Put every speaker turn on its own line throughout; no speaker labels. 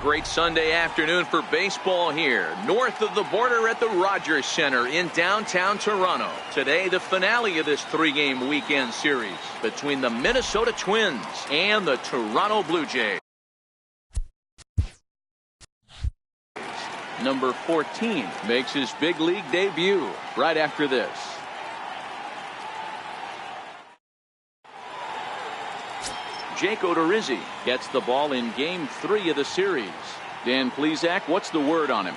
great Sunday afternoon for baseball here, north of the border at the Rogers Center in downtown Toronto. Today, the finale of this three-game weekend series between the Minnesota Twins and the Toronto Blue Jays. Number 14 makes his big league debut right after this. Jake Odorizzi gets the ball in Game 3 of the series. Dan Plesac, what's the word on him?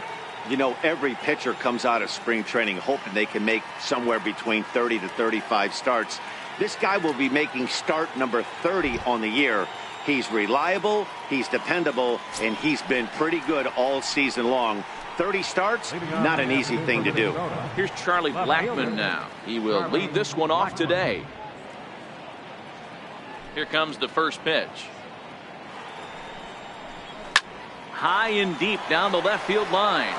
You know, every pitcher comes out of spring training hoping they can make somewhere between 30 to 35 starts. This guy will be making start number 30 on the year. He's reliable, he's dependable, and he's been pretty good all season long. 30 starts, not an easy thing to do.
Here's Charlie Blackmon now. He will lead this one off today. Here comes the first pitch. High and deep down the left field line.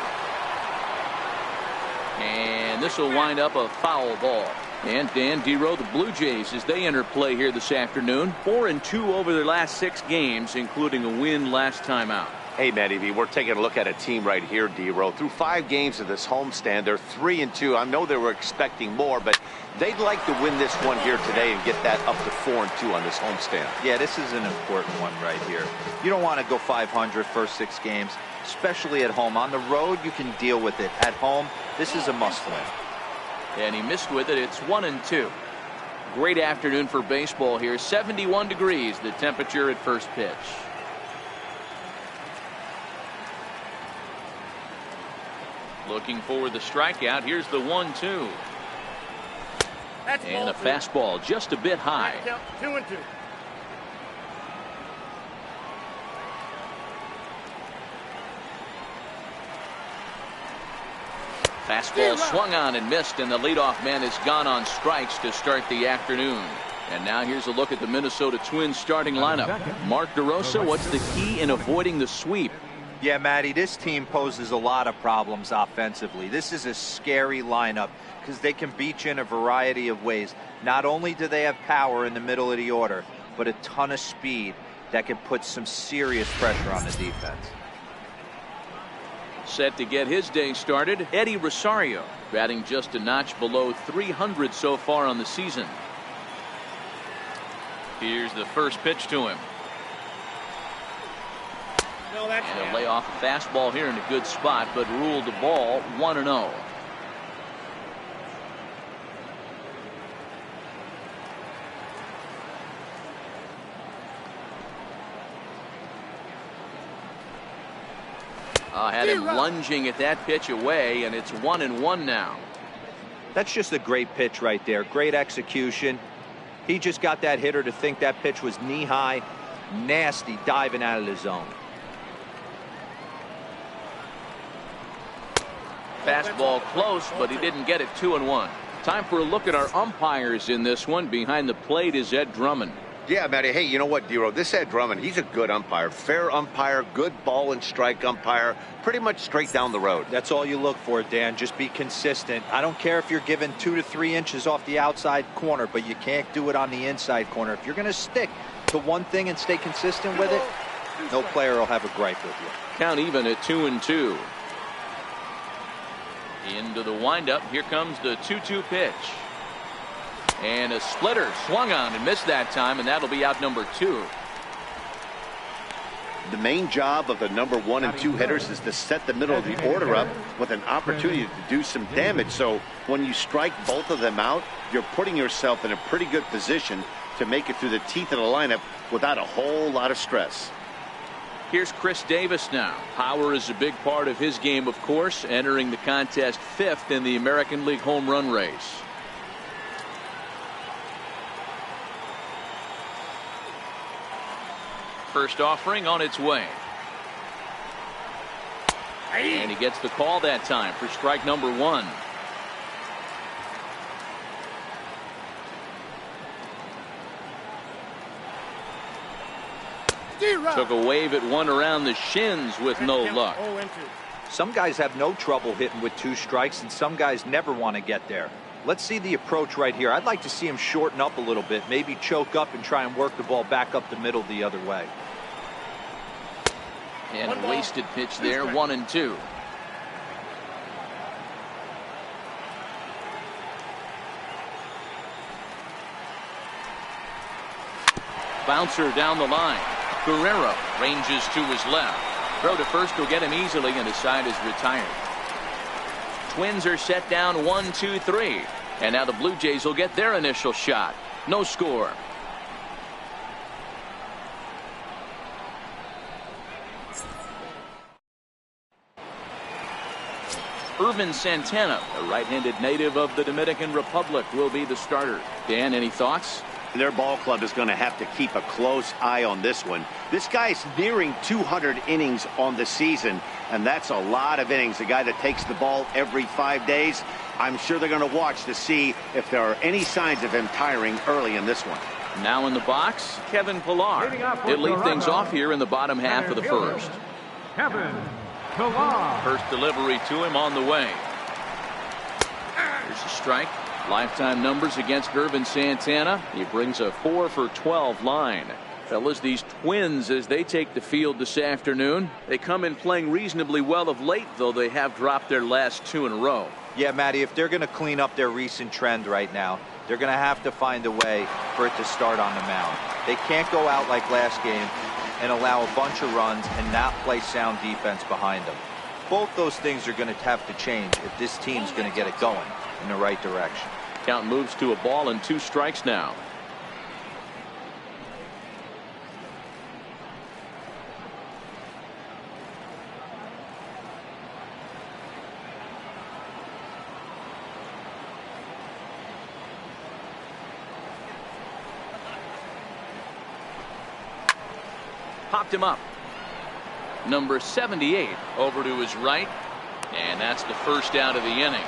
And this will wind up a foul ball. And Dan Dero, the Blue Jays, as they enter play here this afternoon, 4-2 over their last 6 games, including a win last time out.
Hey, Matty V, we're taking a look at a team right here, Dero. Through 5 games of this homestand, they're 3-2. I know they were expecting more, but they'd like to win this one here today and get that up to 4-2 on this homestand.
Yeah, this is an important one right here. You don't want to go 500 first 6 games, especially at home. On the road, you can deal with it. At home, this is a must-win.
And he missed with it. It's 1-2. Great afternoon for baseball here. 71 degrees, the temperature at first pitch. Looking for the strikeout. Here's the 1-2. And a fastball just a bit high.
2-2.
Fastball swung on and missed, and the leadoff man has gone on strikes to start the afternoon. And now here's a look at the Minnesota Twins starting lineup. Mark DeRosa, what's the key in avoiding the sweep?
Yeah, Matty, this team poses a lot of problems offensively. This is a scary lineup because they can beat you in a variety of ways. Not only do they have power in the middle of the order, but a ton of speed that can put some serious pressure on the defense.
Set to get his day started, Eddie Rosario, batting just a notch below 300 so far on the season. Here's the first pitch to him. And he'll lay off a fastball here in a good spot, but ruled the ball 1-0. Had him lunging at that pitch away, and it's 1-1 now.
That's just a great pitch right there. Great execution. He just got that hitter to think that pitch was knee high. Nasty diving out of the zone.
Fastball close, but he didn't get it. 2-1. Time for a look at our umpires in this one. Behind the plate is Ed Drummond.
Yeah, Matty. Hey, you know what, Dero? This Ed Drummond, he's a good umpire. Fair umpire, good ball and strike umpire. Pretty much straight down the road.
That's all you look for, Dan. Just be consistent. I don't care if you're given 2 to 3 inches off the outside corner, but you can't do it on the inside corner. If you're going to stick to one thing and stay consistent with it, no player will have a gripe with you.
Count even at 2-2. Into the windup. Here comes the 2-2 pitch. And a splitter swung on and missed that time, and that'll be out number 2.
The main job of the number 1 and 2 hitters is to set the middle of the order up with an opportunity to do some damage. So when you strike both of them out, you're putting yourself in a pretty good position to make it through the teeth of the lineup without a whole lot of stress.
Here's Chris Davis now. Power is a big part of his game, of course, entering the contest 5th in the American League home run race. First offering on its way. And he gets the call that time for strike number 1. Took a wave at one around the shins with no luck.
Some guys have no trouble hitting with 2 strikes, and some guys never want to get there. Let's see the approach right here. I'd like to see him shorten up a little bit, maybe choke up and try and work the ball back up the middle the other way.
And a wasted pitch there, 1-2. Bouncer down the line. Guerrero ranges to his left. Throw to first will get him easily, and his side is retired. Twins are set down 1-2-3. And now the Blue Jays will get their initial shot. No score. Ervin Santana, a right-handed native of the Dominican Republic, will be the starter. Dan, any thoughts?
Their ball club is going to have to keep a close eye on this one. This guy's nearing 200 innings on the season, and that's a lot of innings. A guy that takes the ball every 5 days. I'm sure they're going to watch to see if there are any signs of him tiring early in this one.
Now in the box, Kevin Pillar. He'll lead things off here in the bottom half of the first.
Kevin Pillar.
First delivery to him on the way. Here's a strike. Lifetime numbers against Ervin Santana. He brings a 4 for 12 line. Fellas, these Twins, as they take the field this afternoon, they come in playing reasonably well of late, though they have dropped their last 2 in a row.
Yeah, Matty, if they're going to clean up their recent trend right now, they're going to have to find a way for it to start on the mound. They can't go out like last game and allow a bunch of runs and not play sound defense behind them. Both those things are going to have to change if this team's going to get it going in the right direction.
Count moves to a ball and 2 strikes now. Popped him up. Number 78 over to his right, and that's the first out of the inning.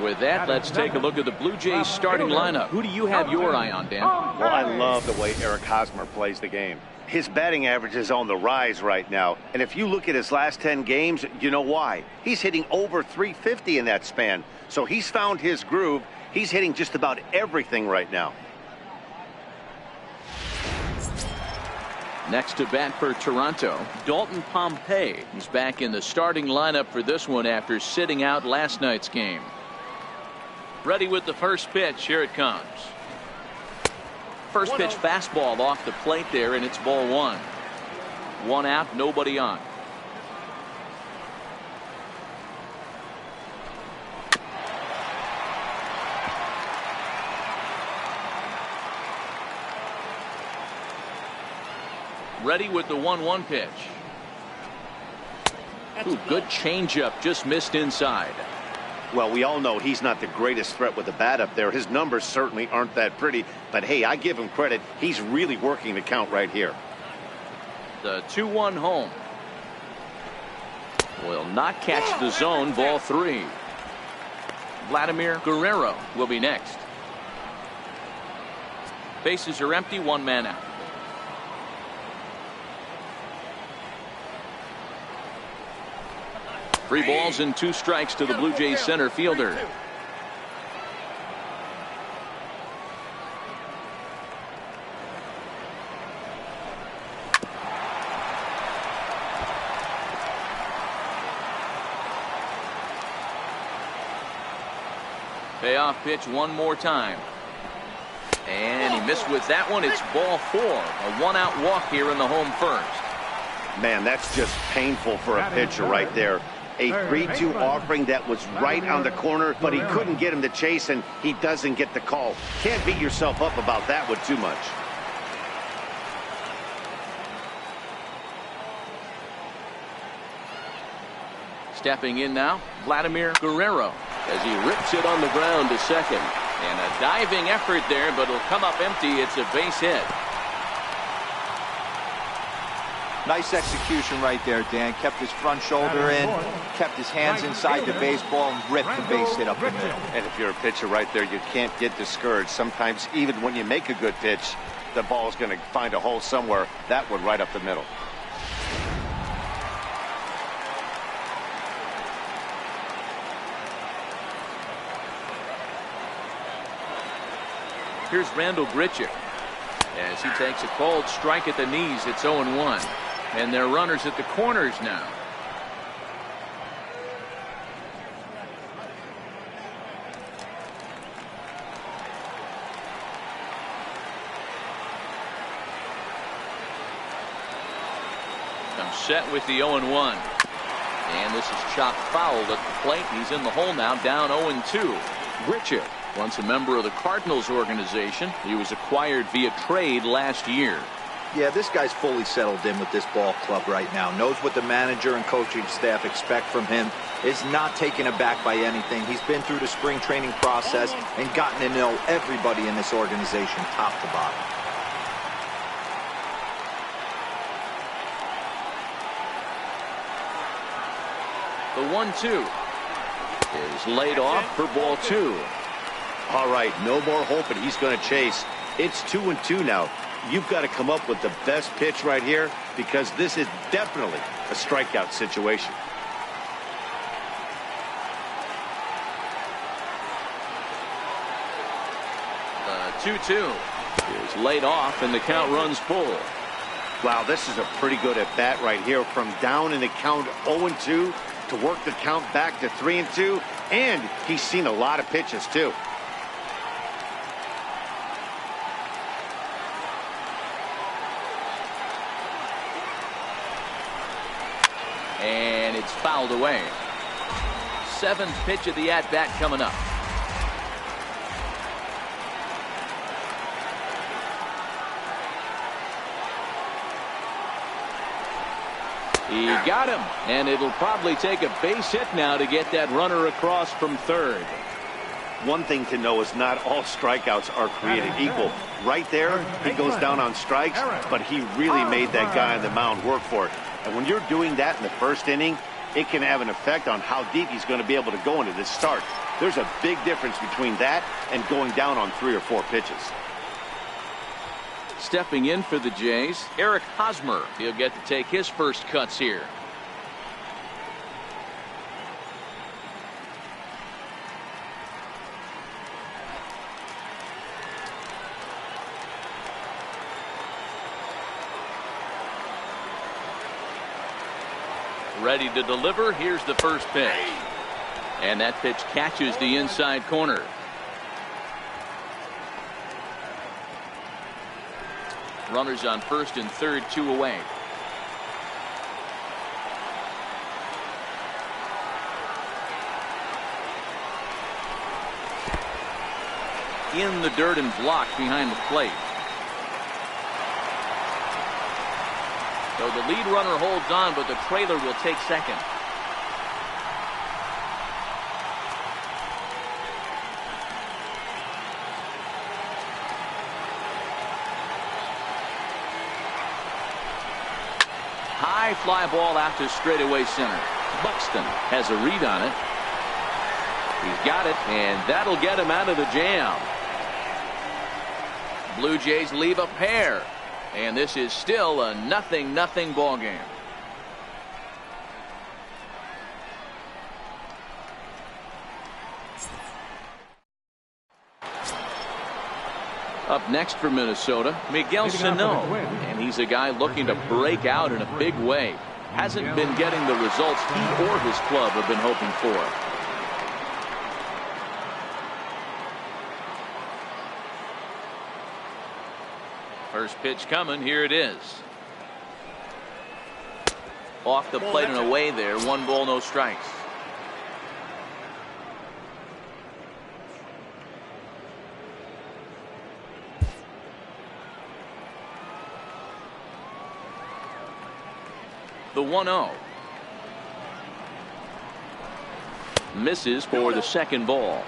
With that, let's take a look at the Blue Jays starting lineup. Who do you have your eye on, Dan?
Well, I love the way Eric Hosmer plays the game. His batting average is on the rise right now. And if you look at his last 10 games, you know why. He's hitting over 350 in that span. So he's found his groove. He's hitting just about everything right now.
Next to bat for Toronto, Dalton Pompey. He's back in the starting lineup for this one after sitting out last night's game. Ready with the first pitch. Here it comes. First pitch fastball off the plate there, and it's ball 1. 1 out, nobody on. Ready with the 1-1 pitch. Ooh, good changeup, just missed inside.
Well, we all know he's not the greatest threat with the bat up there. His numbers certainly aren't that pretty. But, hey, I give him credit. He's really working the count right here.
The 2-1 home. Will not catch the zone. Ball 3. Vladimir Guerrero will be next. Bases are empty. 1 man out. Three balls and 2 strikes to the Blue Jays center fielder. Payoff pitch one more time. And he missed with that one. It's ball 4. A 1-out walk here in the home first.
Man, that's just painful for a pitcher right there. A 3-2 offering that was right on the corner, but he couldn't get him to chase, and he doesn't get the call. Can't beat yourself up about that one too much.
Stepping in now, Vladimir Guerrero, as he rips it on the ground to second. And a diving effort there, but it'll come up empty. It's a base hit.
Nice execution right there, Dan. Kept his front shoulder in, kept his hands inside the baseball, and ripped the base hit up the middle.
And if you're a pitcher right there, you can't get discouraged. Sometimes even when you make a good pitch, the ball's going to find a hole somewhere. That one right up the middle.
Here's Randal Grichuk. As he takes a cold strike at the knees, it's 0-1. And they're runners at the corners now. I'm set with the 0-1. And this is chopped foul at the plate. He's in the hole now, down 0-2. Richard, once a member of the Cardinals organization, he was acquired via trade last year.
Yeah, this guy's fully settled in with this ball club right now. Knows what the manager and coaching staff expect from him. Is not taken aback by anything. He's been through the spring training process and gotten to know everybody in this organization, top to bottom.
The 1-2 is laid off for ball 2.
All right, no more hoping he's going to chase. It's 2-2 now. You've got to come up with the best pitch right here because this is definitely a strikeout situation.
The 2-2 is laid off and the count runs full.
Wow, this is a pretty good at bat right here from down in the count 0-2 to work the count back to 3-2, and he's seen a lot of pitches too.
And it's fouled away. 7th pitch of the at-bat coming up. He got him, and it'll probably take a base hit now to get that runner across from third.
One thing to know is not all strikeouts are created equal. Right there, he goes down on strikes, but he really made that guy on the mound work for it. And when you're doing that in the first inning, it can have an effect on how deep he's going to be able to go into this start. There's a big difference between that and going down on 3 or 4 pitches.
Stepping in for the Jays, Eric Hosmer. He'll get to take his first cuts here. Ready to deliver. Here's the first pitch. And that pitch catches the inside corner. Runners on first and third, 2 away. In the dirt and blocked behind the plate. So the lead runner holds on, but the trailer will take second. High fly ball out to straightaway center. Buxton has a read on it. He's got it, and that'll get him out of the jam. Blue Jays leave a pair, and this is still a 0-0 ball game. Up next for Minnesota, Miguel Sano, and he's a guy looking to break out in a big way. Hasn't been getting the results he or his club have been hoping for. First pitch coming, here it is. Off the plate and away there, 1 ball, no strikes. The 1-0. Misses for the second ball.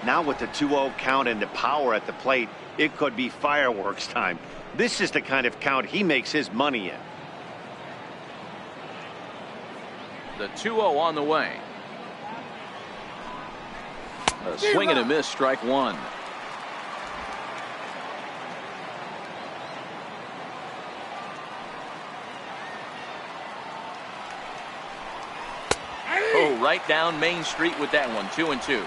Now with the 2-0 count and the power at the plate, it could be fireworks time. This is the kind of count he makes his money in.
The 2-0 on the way. A swing and a miss, strike 1. Oh, right down Main Street with that one. 2-2.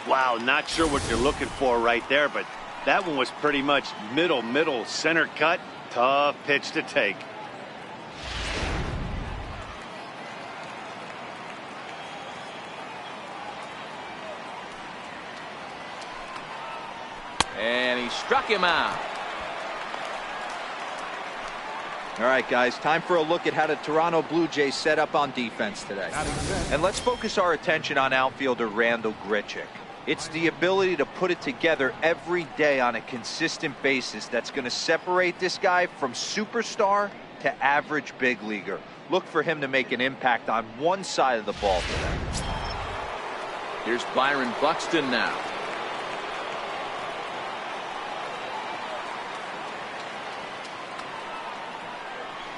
Wow, not sure what you're looking for right there, but That one was pretty much middle, center cut. Tough pitch to take.
And he struck him out.
All right, guys, time for a look at how the Toronto Blue Jays set up on defense today. And let's focus our attention on outfielder Randal Grichuk. It's the ability to put it together every day on a consistent basis that's going to separate this guy from superstar to average big leaguer. Look for him to make an impact on one side of the ball today.
Here's Byron Buxton now.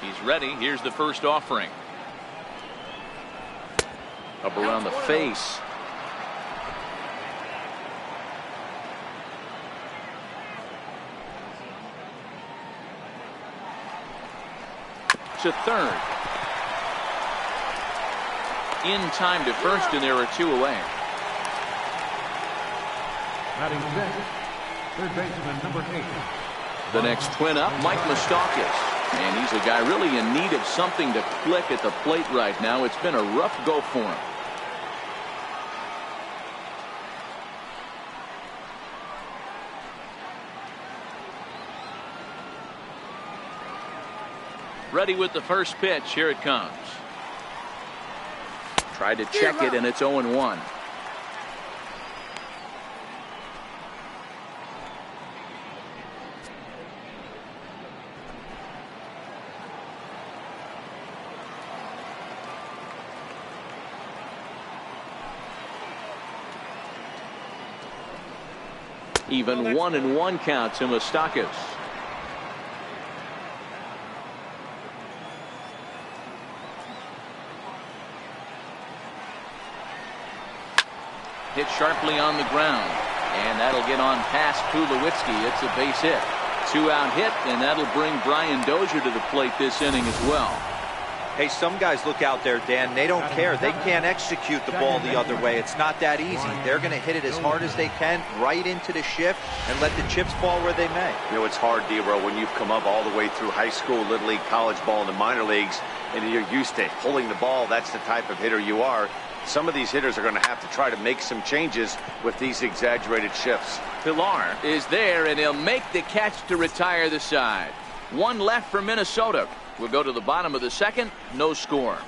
He's ready. Here's the first offering. Up around the face. To third. In time to first, and there are two away.
Batting sixth, third baseman number 8.
The next twin up, Mike Moustakas. And he's a guy really in need of something to click at the plate right now. It's been a rough go for him. Ready with the first pitch. Here it comes. Tried to check it, and it's 0-1. Even 1-1 count to Moustakas. Hit sharply on the ground, and that'll get on past Tulowitzki. It's a base hit. 2-out hit, and that'll bring Brian Dozier to the plate this inning as well.
Hey, some guys look out there, Dan. They don't care. They can't execute the ball the other way. It's not that easy. They're going to hit it as hard as they can right into the shift and let the chips fall where they may.
You know, it's hard, D-Row, when you've come up all the way through high school, little league, college ball, and the minor leagues, and you're used to pulling the ball. That's the type of hitter you are. Some of these hitters are going to have to try to make some changes with these exaggerated shifts.
Pilar is there, and he'll make the catch to retire the side. One left for Minnesota. We'll go to the bottom of the second. No score.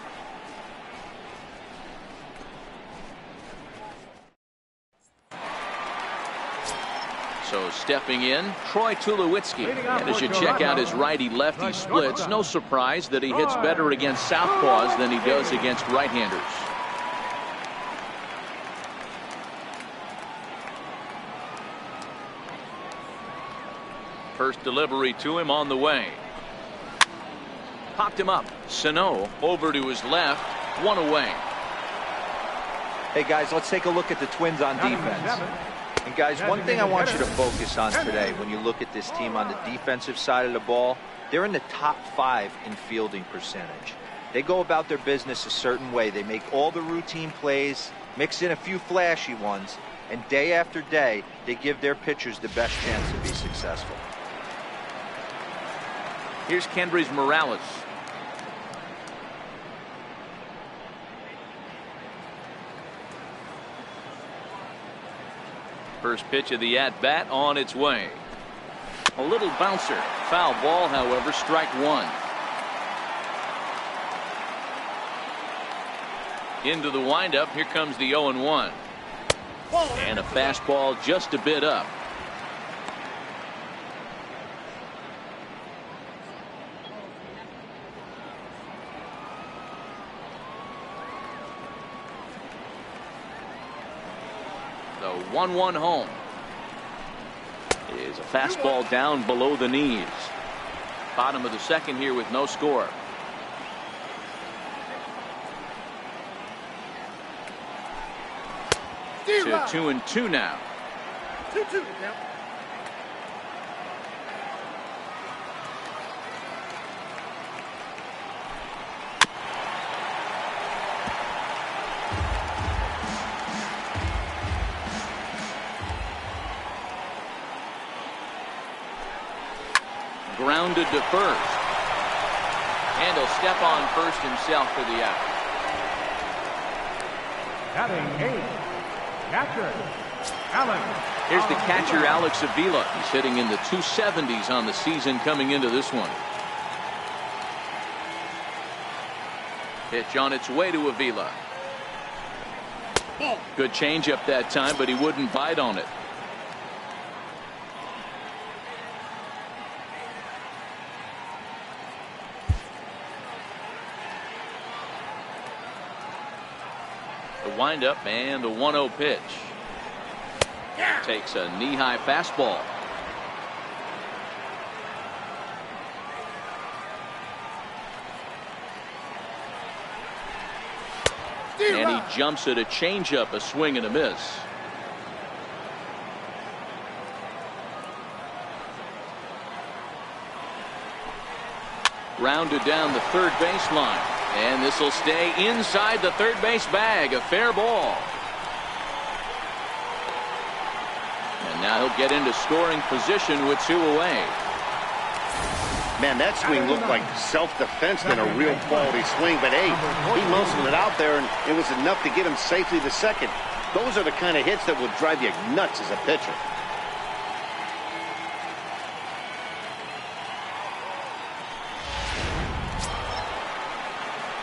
So stepping in, Troy Tulowitzki. And as you check out his righty-lefty splits, no surprise that he hits better against southpaws than he does against right-handers. First delivery to him on the way. Popped him up. Sano over to his left. One away.
Hey, guys, let's take a look at the Twins on defense. And, guys, one thing I want you to focus on today when you look at this team on the defensive side of the ball, they're in the top 5 in fielding percentage. They go about their business a certain way. They make all the routine plays, mix in a few flashy ones, and day after day, they give their pitchers the best chance to be successful.
Here's Kendrys Morales. First pitch of the at-bat on its way. A little bouncer. Foul ball, however, strike one. Into the windup. Here comes the 0-1. And a fastball just a bit up. The 1-1 home is a fastball down below the knees. Bottom of the second here with no score. To 2-2 now.
2-2 now.
grounded to first. And he'll step on first himself for the out.
Batting 8, catcher, Alex.
Here's the catcher, Alex Avila. He's hitting in the 270s on the season coming into this one. Pitch on its way to Avila. Good changeup that time, but he wouldn't bite on it. The windup and the 1-0 pitch. Takes a knee-high fastball. And he jumps at a changeup, a swing and a miss. Rounded down the third baseline. And this will stay inside the third base bag. A fair ball. And now he'll get into scoring position with 2 away.
Man, that swing looked like self-defense than a real quality swing. But, hey, he muscled it out there, and it was enough to get him safely to second. Those are the kind of hits that will drive you nuts as a pitcher.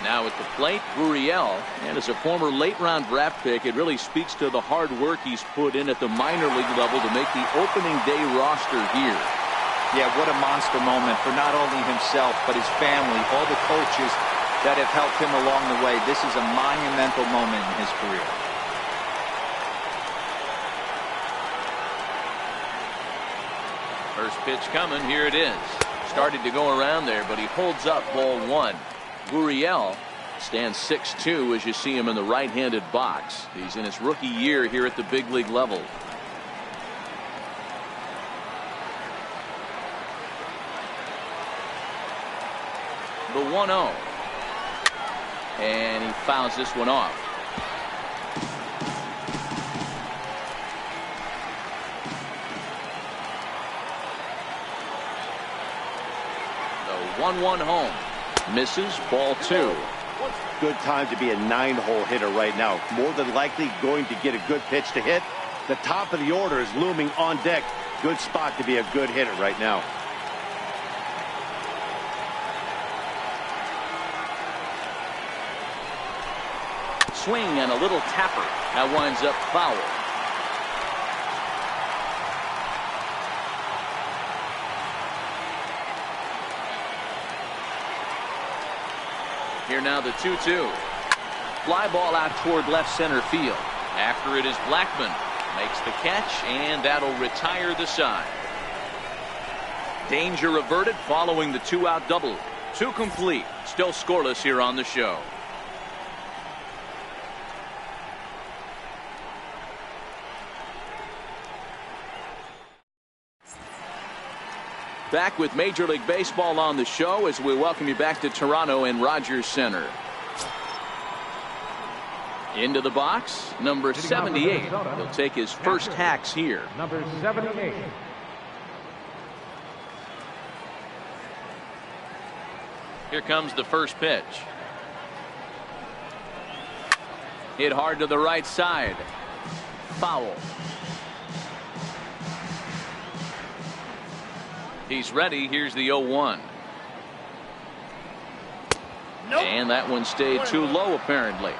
Now at the plate, Gurriel. And as a former late-round draft pick, it really speaks to the hard work he's put in at the minor league level to make the opening day roster here.
Yeah, what a monster moment for not only himself, but his family, all the coaches that have helped him along the way. This is a monumental moment in his career.
First pitch coming. Here it is. Started to go around there, but he holds up ball 1. Gurriel stands 6'2" as you see him in the right-handed box. He's in his rookie year here at the big league level. The 1-0. And he fouls this one off. The 1-1 home. Misses, ball 2.
Good time to be a 9-hole hitter right now. More than likely going to get a good pitch to hit. The top of the order is looming on deck. Good spot to be a good hitter right now.
Swing and a little tapper. That winds up foul. Here now the 2-2. Fly ball out toward left center field. After it is Blackmon. Makes the catch, and that'll retire the side. Danger averted following the 2-out double. 2 complete. Still scoreless here on the show. Back with Major League Baseball on the show as we welcome you back to Toronto and Rogers Center. Into the box, number 78. He'll take his first hacks here.
Number 78.
Here comes the first pitch. Hit hard to the right side. Foul. He's ready. Here's the 0-1. Nope. And that one stayed too low apparently.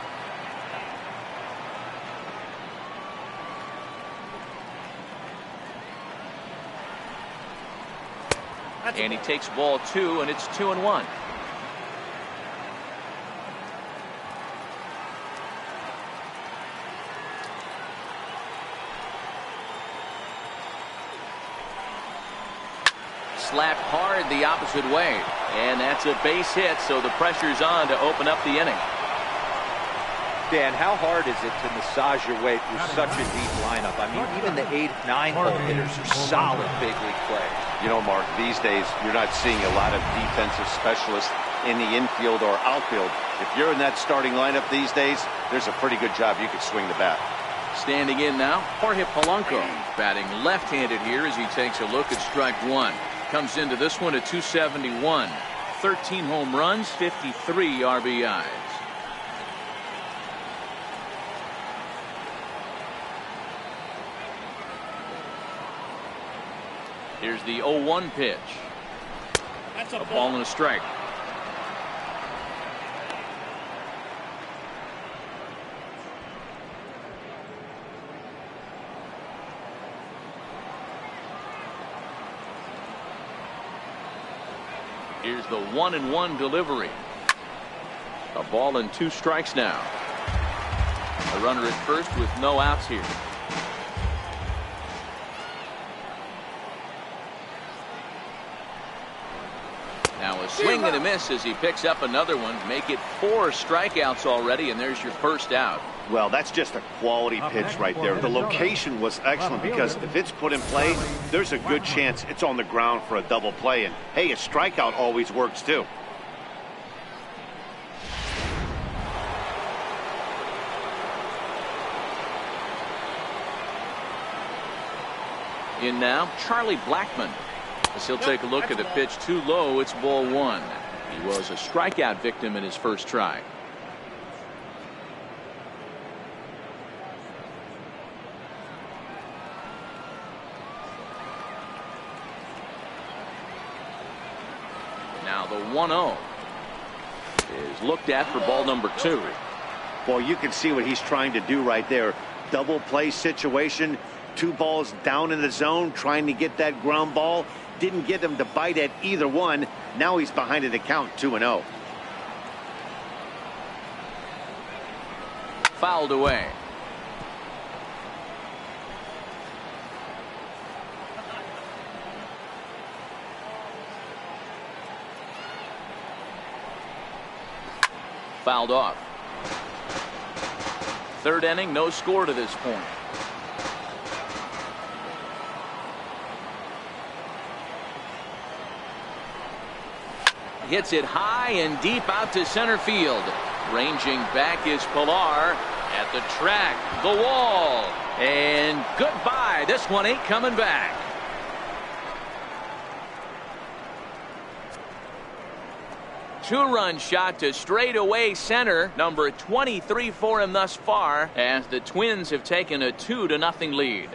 And he takes ball 2, and it's 2-1. Slapped hard the opposite way, and that's a base hit, so the pressure's on to open up the inning.
Dan, how hard is it to massage your way through such a deep lineup? I mean, even the 8-9 hole hitters are solid big league players.
You know, Mark, these days you're not seeing a lot of defensive specialists in the infield or outfield. If you're in that starting lineup these days, there's a pretty good job you could swing the bat.
Standing in now, Jorge Polanco, batting left-handed here as he takes a look at strike 1. comes into this one at 271. 13 home runs, 53 RBIs. Here's the 0-1 pitch.
That's
A ball and a strike. Here's the 1-1 delivery. A ball and 2 strikes now. A runner at first with no outs here. Now a swing and a miss as he picks up another one. Make it 4 strikeouts already, and there's your first out.
Well, that's just a quality pitch right there. The location was excellent because if it's put in play, there's a good chance it's on the ground for a double play. And, hey, a strikeout always works, too.
In now, Charlie Blackmon. As he'll take a look at the pitch too low, it's ball 1. He was a strikeout victim in his first try. Now the 1-0 is looked at for ball number 2.
Well, you can see what he's trying to do right there. Double play situation. 2 balls down in the zone, trying to get that ground ball. Didn't get him to bite at either one. Now he's behind in the count, 2-0.
Fouled away. Fouled off. 3rd inning, no score to this point. Hits it high and deep out to center field. Ranging back is Pilar at the track, the wall, and goodbye. This one ain't coming back. Two-run shot to straightaway center, number 23 for him thus far, as the Twins have taken a 2-0 lead.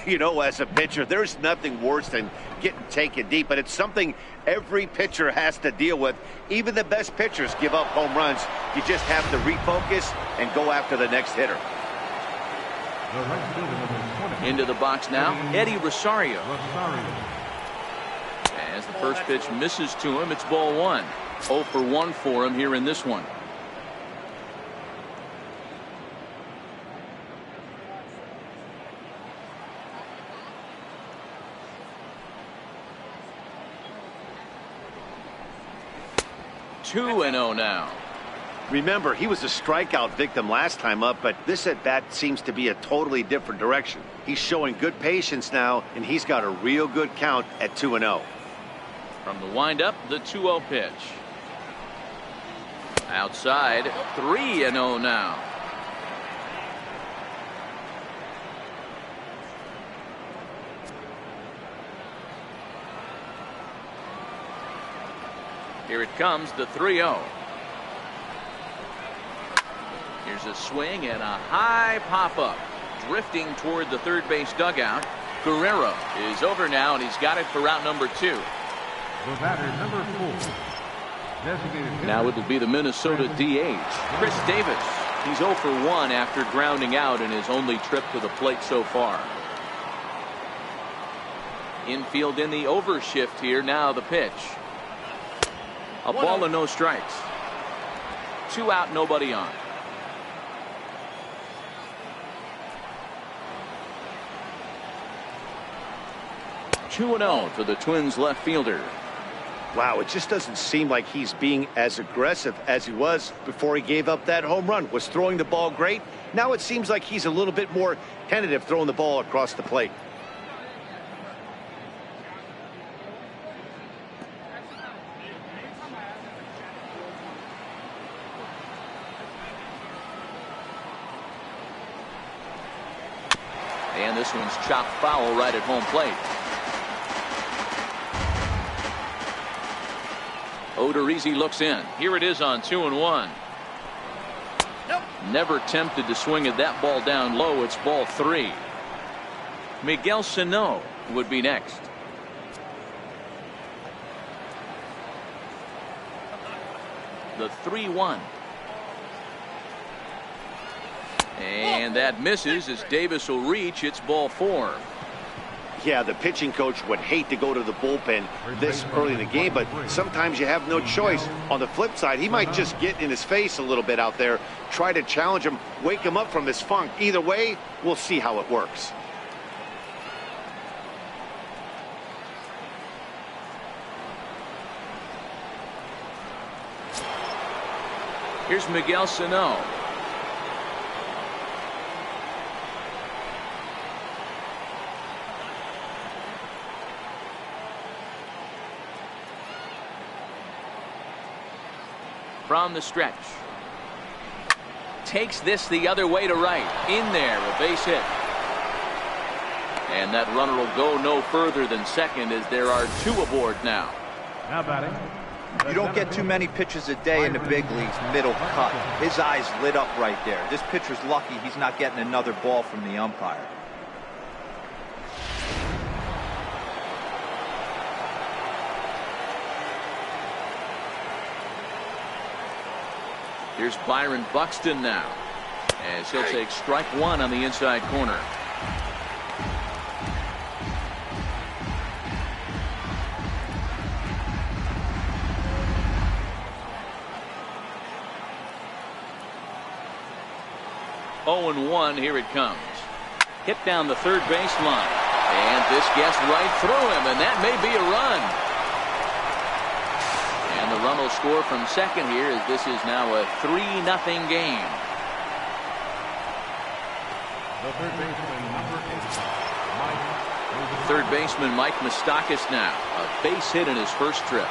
You know, as a pitcher, there's nothing worse than getting taken deep, but it's something every pitcher has to deal with. Even the best pitchers give up home runs. You just have to refocus and go after the next hitter.
Into the box now, Eddie Rosario. As the first pitch misses to him, it's ball 1. 0 for 1 for him here in this one. Two and 0 now.
Remember, he was a strikeout victim last time up, but this at-bat seems to be a totally different direction. He's showing good patience now, and he's got a real good count at 2-0.
From the windup, the 2-0 pitch. Outside, 3-0 now. Here it comes, the 3-0. Here's a swing and a high pop-up. Drifting toward the third base dugout. Guerrero is over now, and he's got it for route number 2.
The batter, number 4. Designated
Now it'll be the Minnesota DH, Chris Davis. He's 0 for 1 after grounding out in his only trip to the plate so far. Infield in the overshift here. Now the pitch. A ball and no strikes. 2 out, nobody on. Two and 0 to the Twins left fielder.
Wow, it just doesn't seem like he's being as aggressive as he was before he gave up that home run. Was throwing the ball great. Now it seems like he's a little bit more tentative throwing the ball across the plate.
And this one's chopped foul right at home plate. Odorizzi looks in. Here it is on 2-1.
Nope.
Never tempted to swing at that ball down low. It's ball 3. Miguel Sano would be next. The 3-1. And that misses as Davis will reach. It's ball 4.
Yeah, the pitching coach would hate to go to the bullpen this early in the game, but sometimes you have no choice. On the flip side, he might just get in his face a little bit out there, try to challenge him, wake him up from his funk. Either way, we'll see how it works.
Here's Miguel Sano. From the stretch. Takes this the other way to right. In there, a base hit. And that runner will go no further than second as there are 2 aboard now.
Now batting.
You don't get too many pitches a day in the big leagues, middle cut. His eyes lit up right there. This pitcher's lucky he's not getting another ball from the umpire.
Here's Byron Buxton now, as he'll take strike 1 on the inside corner. Oh, 0-1, here it comes. Hit down the third baseline. And this gets right through him, and that may be a run. And the run will score from second here as this is now a 3-0 game.
The third baseman, number 8,
Third baseman Mike Moustakas now. A base hit in his first trip.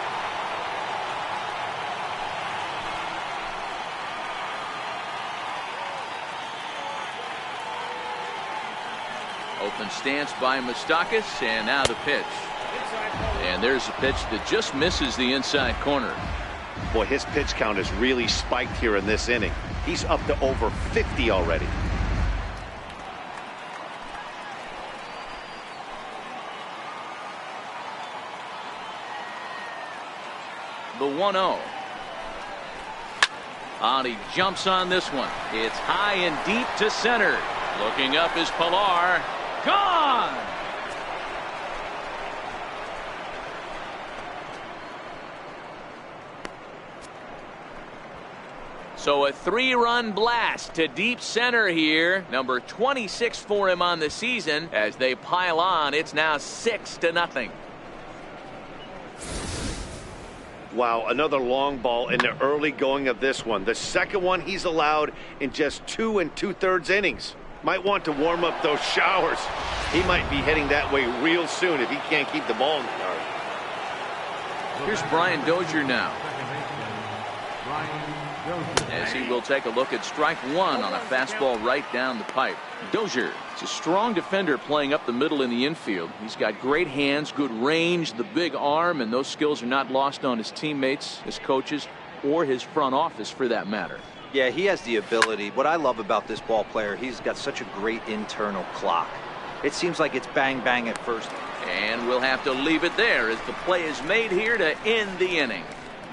Open stance by Moustakas, and now the pitch. And there's a pitch that just misses the inside corner.
Boy, his pitch count has really spiked here in this inning. He's up to over 50 already.
The 1-0. And he jumps on this one. It's high and deep to center. Looking up is Pilar. Gone! So a 3-run blast to deep center here. Number 26 for him on the season. As they pile on, it's now 6-0.
Wow, another long ball in the early going of this one. The second one he's allowed in just 2 2/3 innings. Might want to warm up those showers. He might be heading that way real soon if he can't keep the ball in the yard.
Here's Brian Dozier now,
second baseman, Brian Dozier.
as he will take a look at strike 1 on a fastball right down the pipe. Dozier is a strong defender playing up the middle in the infield. He's got great hands, good range, the big arm, and those skills are not lost on his teammates, his coaches, or his front office for that matter.
Yeah, he has the ability. What I love about this ball player, he's got such a great internal clock. It seems like it's bang bang at first.
And we'll have to leave it there as the play is made here to end the inning.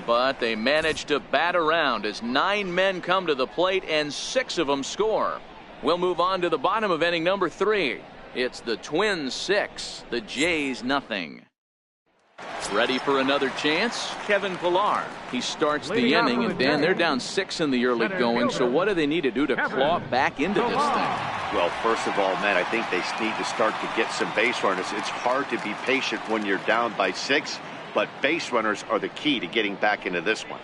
But they manage to bat around as 9 men come to the plate and 6 of them score. We'll move on to the bottom of inning number 3. It's the Twins 6, the Jays nothing. Ready for another chance? Kevin Pilar. He starts the inning, and Dan, they're down 6 in the early going, so what do they need to do to claw back into this thing?
Well, first of all, Matt, I think they need to start to get some base runners. It's hard to be patient when you're down by 6, but base runners are the key to getting back into this one.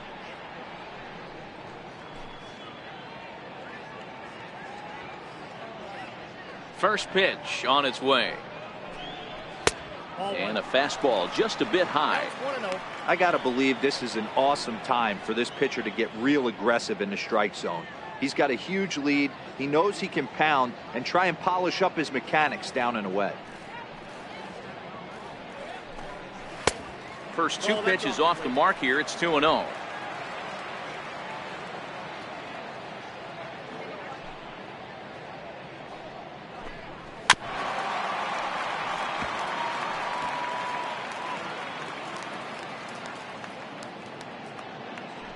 First pitch on its way. And a fastball just a bit high.
I got to believe this is an awesome time for this pitcher to get real aggressive in the strike zone. He's got a huge lead. He knows he can pound and try and polish up his mechanics down and away.
First two pitches off the mark here. It's 2-0.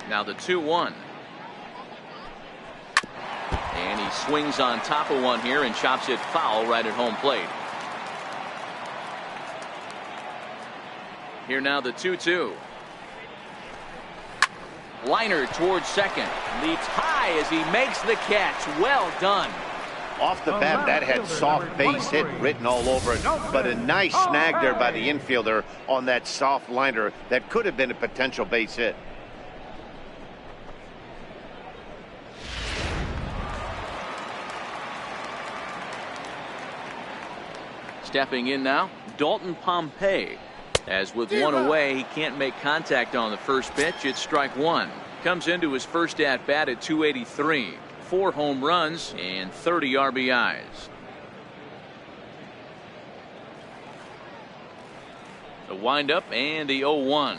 Now the 2-1. And he swings on top of one here and chops it foul right at home plate. Here now the 2-2. Liner towards second. Leaps high as he makes the catch. Well done.
Off the bat, that had soft base hit written all over it, but a nice snag there by the infielder on that soft liner that could have been a potential base hit.
Stepping in now, Dalton Pompey. As with one away, he can't make contact on the first pitch. It's strike one. Comes into his first at bat at 283. 4 home runs and 30 RBIs. The windup and the 0-1.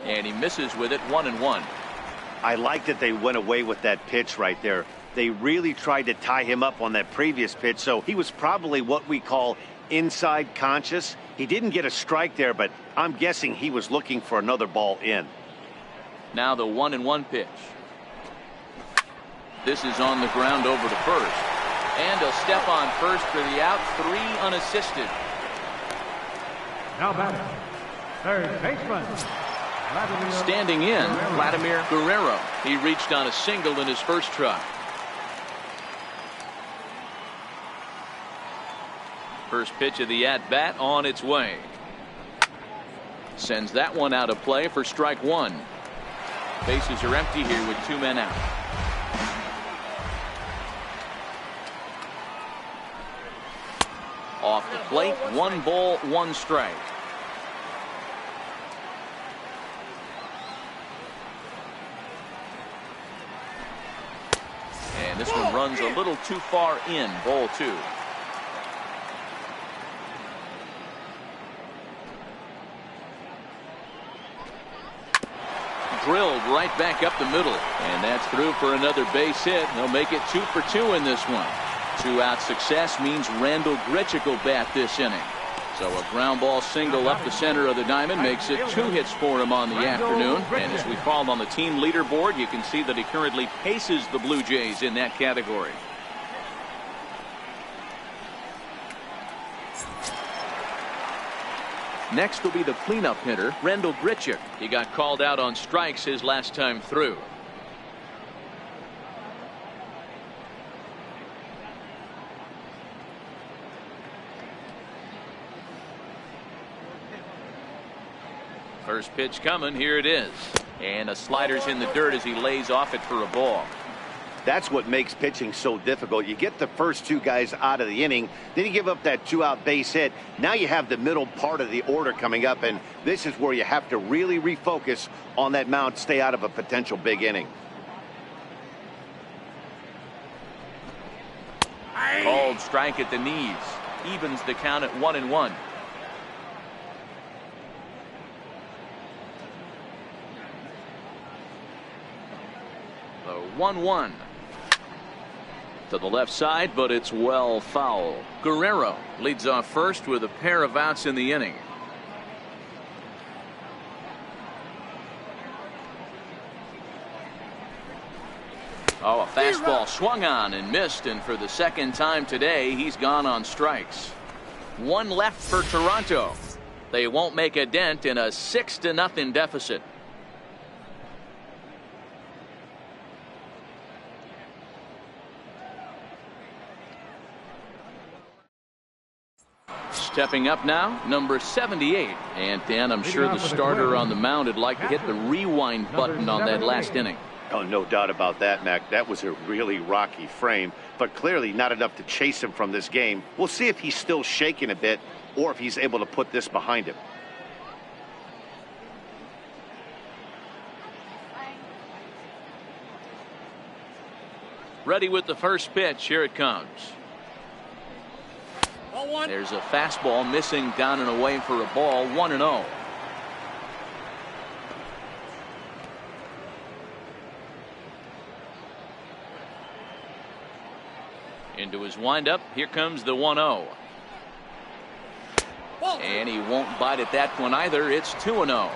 And he misses with it, 1-1.
I like that they went away with that pitch right there. They really tried to tie him up on that previous pitch, so he was probably what we call inside conscious. He didn't get a strike there, but I'm guessing he was looking for another ball in.
Now the 1-1 pitch. This is on the ground over to first. And a step on first for the out, 3 unassisted.
Now batting, third baseman.
Standing in, Vladimir Guerrero. He reached on a single in his first try. First pitch of the at-bat on its way. Sends that one out of play for strike one. Bases are empty here with 2 men out. Off the plate, 1 ball, 1 strike. And this one runs a little too far in, ball 2. Drilled right back up the middle, and that's through for another base hit. They'll make it 2 for 2 in this one. 2-out success means Randal Grichuk will bat this inning. So a ground ball single up the center of the diamond makes it 2 hits for him on the afternoon. And as we fall on the team leaderboard, you can see that he currently paces the Blue Jays in that category. Next will be the cleanup hitter, Randal Grichuk. He got called out on strikes his last time through. First pitch coming, here it is. And a slider's in the dirt as he lays off it for a ball.
That's what makes pitching so difficult. You get the first 2 guys out of the inning, then you give up that 2-out base hit. Now you have the middle part of the order coming up, and this is where you have to really refocus on that mound, stay out of a potential big inning.
Called strike at the knees. Evens the count at 1-1. The 1-1. To the left side, but it's well foul. Guerrero leads off first with a pair of outs in the inning. Oh, a fastball swung on and missed, and for the second time today, he's gone on strikes. 1 left for Toronto. They won't make a dent in a 6-0 deficit. Stepping up now, number 78. And Dan, I'm sure the starter on the mound would like to hit the rewind button on that last inning.
Oh, no doubt about that, Mac. That was a really rocky frame, but clearly not enough to chase him from this game. We'll see if he's still shaking a bit or if he's able to put this behind him.
Ready with the first pitch. Here it comes.
Ball one.
There's a fastball missing down and away for a ball. 1-0. Into his windup. Here comes the 1-0. And he won't bite at that one either. It's 2-0.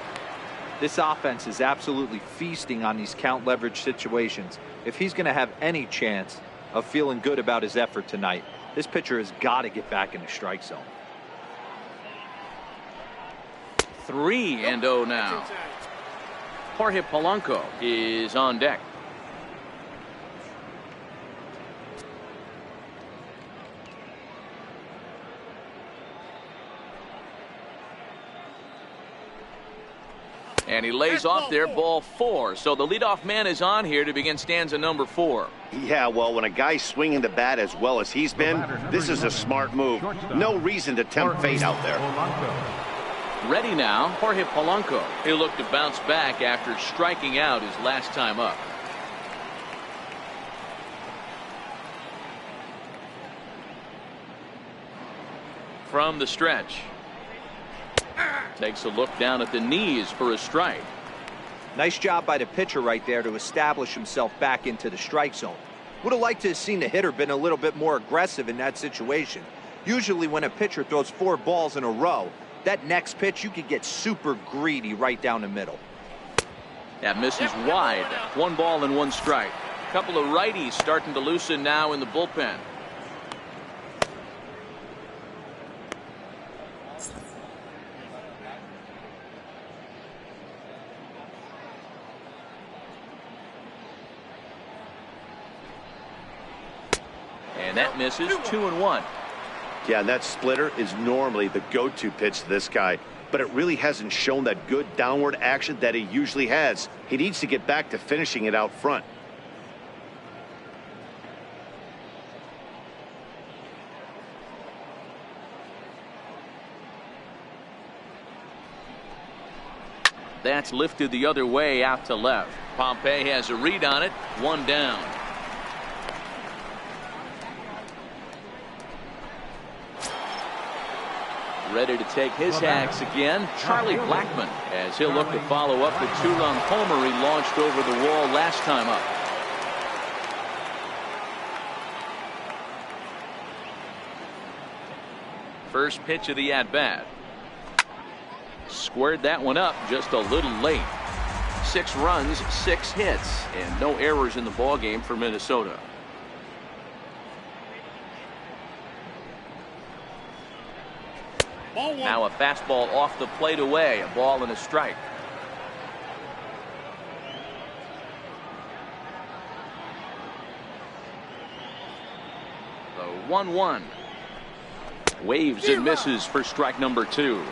This offense is absolutely feasting on these count leverage situations. If he's going to have any chance of feeling good about his effort tonight, this pitcher has got to get back in the strike zone.
3-0 now. Jorge Polanco is on deck. And he lays off there, ball 4. So the leadoff man is on here to begin stanza number 4.
Yeah, well, when a guy's swinging the bat as well as he's been, this is a smart move. No reason to tempt fate out there.
Ready now, Jorge Polanco. He'll look to bounce back after striking out his last time up. From the stretch. Takes a look down at the knees for a strike.
Nice job by the pitcher right there to establish himself back into the strike zone. Would have liked to have seen the hitter been a little bit more aggressive in that situation. Usually when a pitcher throws 4 balls in a row, that next pitch you could get super greedy right down the middle.
That misses wide. 1 ball and 1 strike. A couple of righties starting to loosen now in the bullpen. And that misses. 2-1.
Yeah, and that splitter is normally the go-to pitch to this guy, but it really hasn't shown that good downward action that he usually has. He needs to get back to finishing it out front.
That's lifted the other way out to left. Pompey has a read on it. 1 down. Ready to take his hacks again, Charlie Blackmon, as he'll look to follow up the 2-run homer he launched over the wall last time up. First pitch of the at-bat. Squared that one up just a little late. 6 runs, 6 hits, and no errors in the ballgame for Minnesota. Now a fastball off the plate away, a ball and a strike. The 1-1. Waves and misses for strike number 2.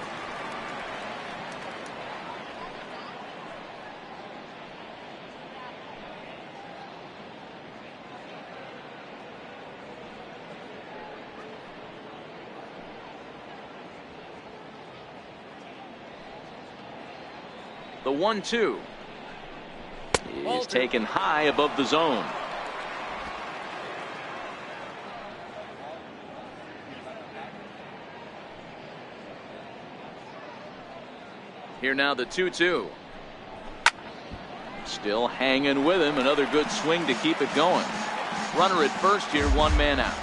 The 1-2 is taken high above the zone. Here now the 2-2. Still hanging with him. Another good swing to keep it going. Runner at first here, 1 man out.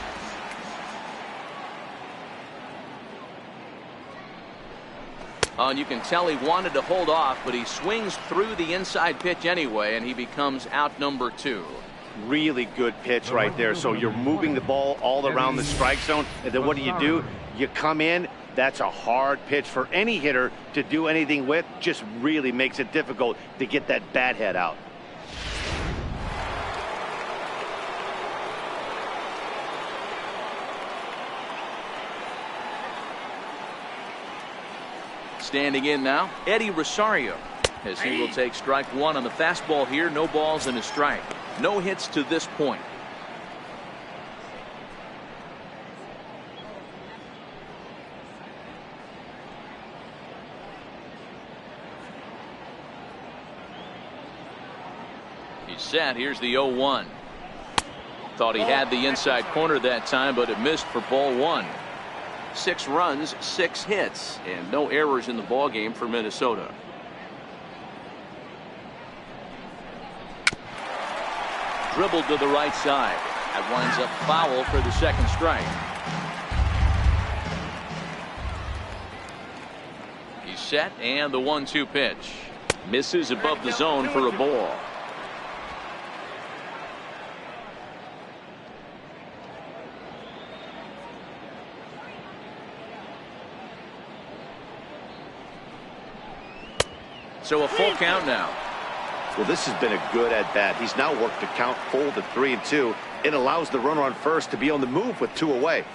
Oh, and you can tell he wanted to hold off, but he swings through the inside pitch anyway, and he becomes out number 2.
Really good pitch right there. So you're moving the ball all around the strike zone, and then what do? You come in. That's a hard pitch for any hitter to do anything with. Just really makes it difficult to get that bat head out.
Standing in now, Eddie Rosario, as he will take strike 1 on the fastball here. No balls and a strike. No hits to this point. He's set. Here's the 0-1. Thought he had the inside corner that time, but it missed for ball 1.
6 runs, 6 hits, and no errors in the ball game for Minnesota.
Dribbled to the right side. That winds up foul for the second strike. He's set, and the 1-2 pitch. Misses above the zone for a ball. So a full count now.
Well, this has been a good at-bat. He's now worked the count full to 3-2. It allows the runner on first to be on the move with 2 away.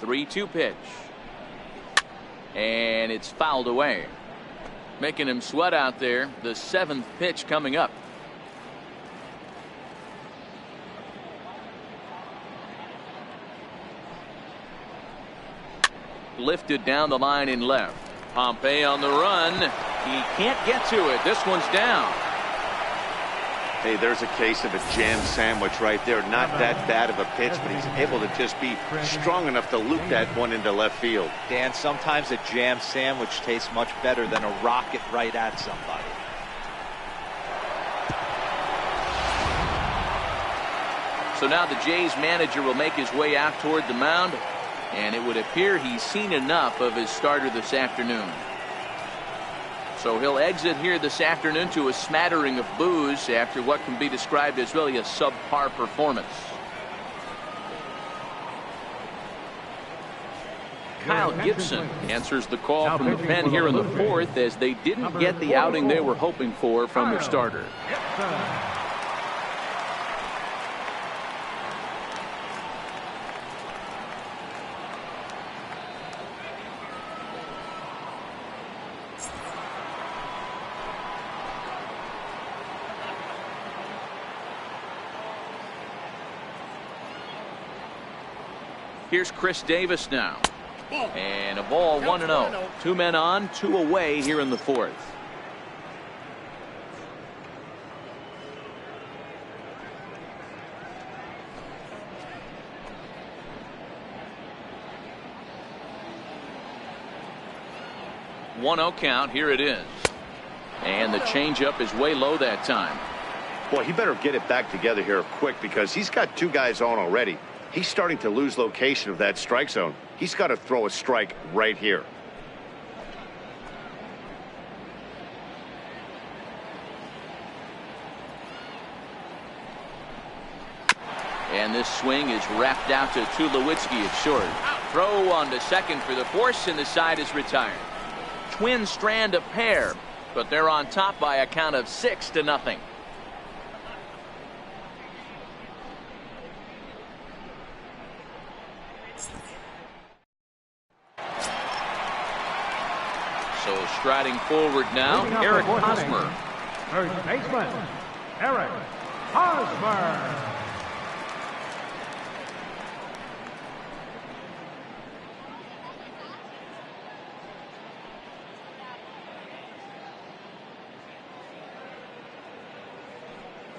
The 3-2 pitch. And it's fouled away. Making him sweat out there. The 7th pitch coming up. Lifted down the line in left. Pompey on the run. He can't get to it. This one's down.
Hey, there's a case of a jam sandwich right there. Not that bad of a pitch, but he's able to just be strong enough to loop that one into left field.
Dan, sometimes a jam sandwich tastes much better than a rocket right at somebody.
So now the Jays manager will make his way out toward the mound. And it would appear he's seen enough of his starter this afternoon. So he'll exit here this afternoon to a smattering of boos after what can be described as really a subpar performance. Kyle Gibson answers the call from the pen here in the 4th as they didn't get the outing they were hoping for from their starter. Here's Chris Davis now. And a ball 1-0. 2 men on, 2 away here in the 4th. One-0 count. Here it is. And the changeup is way low that time.
Boy, he better get it back together here quick because he's got 2 guys on already. He's starting to lose location of that strike zone. He's got to throw a strike right here.
And this swing is wrapped out to Tulowitzki at short. Throw on to second for the force, and the side is retired. Twins strand a pair, but they're on top by a count of 6-0. So striding forward now, Eric Hosmer.
First baseman, Eric Hosmer.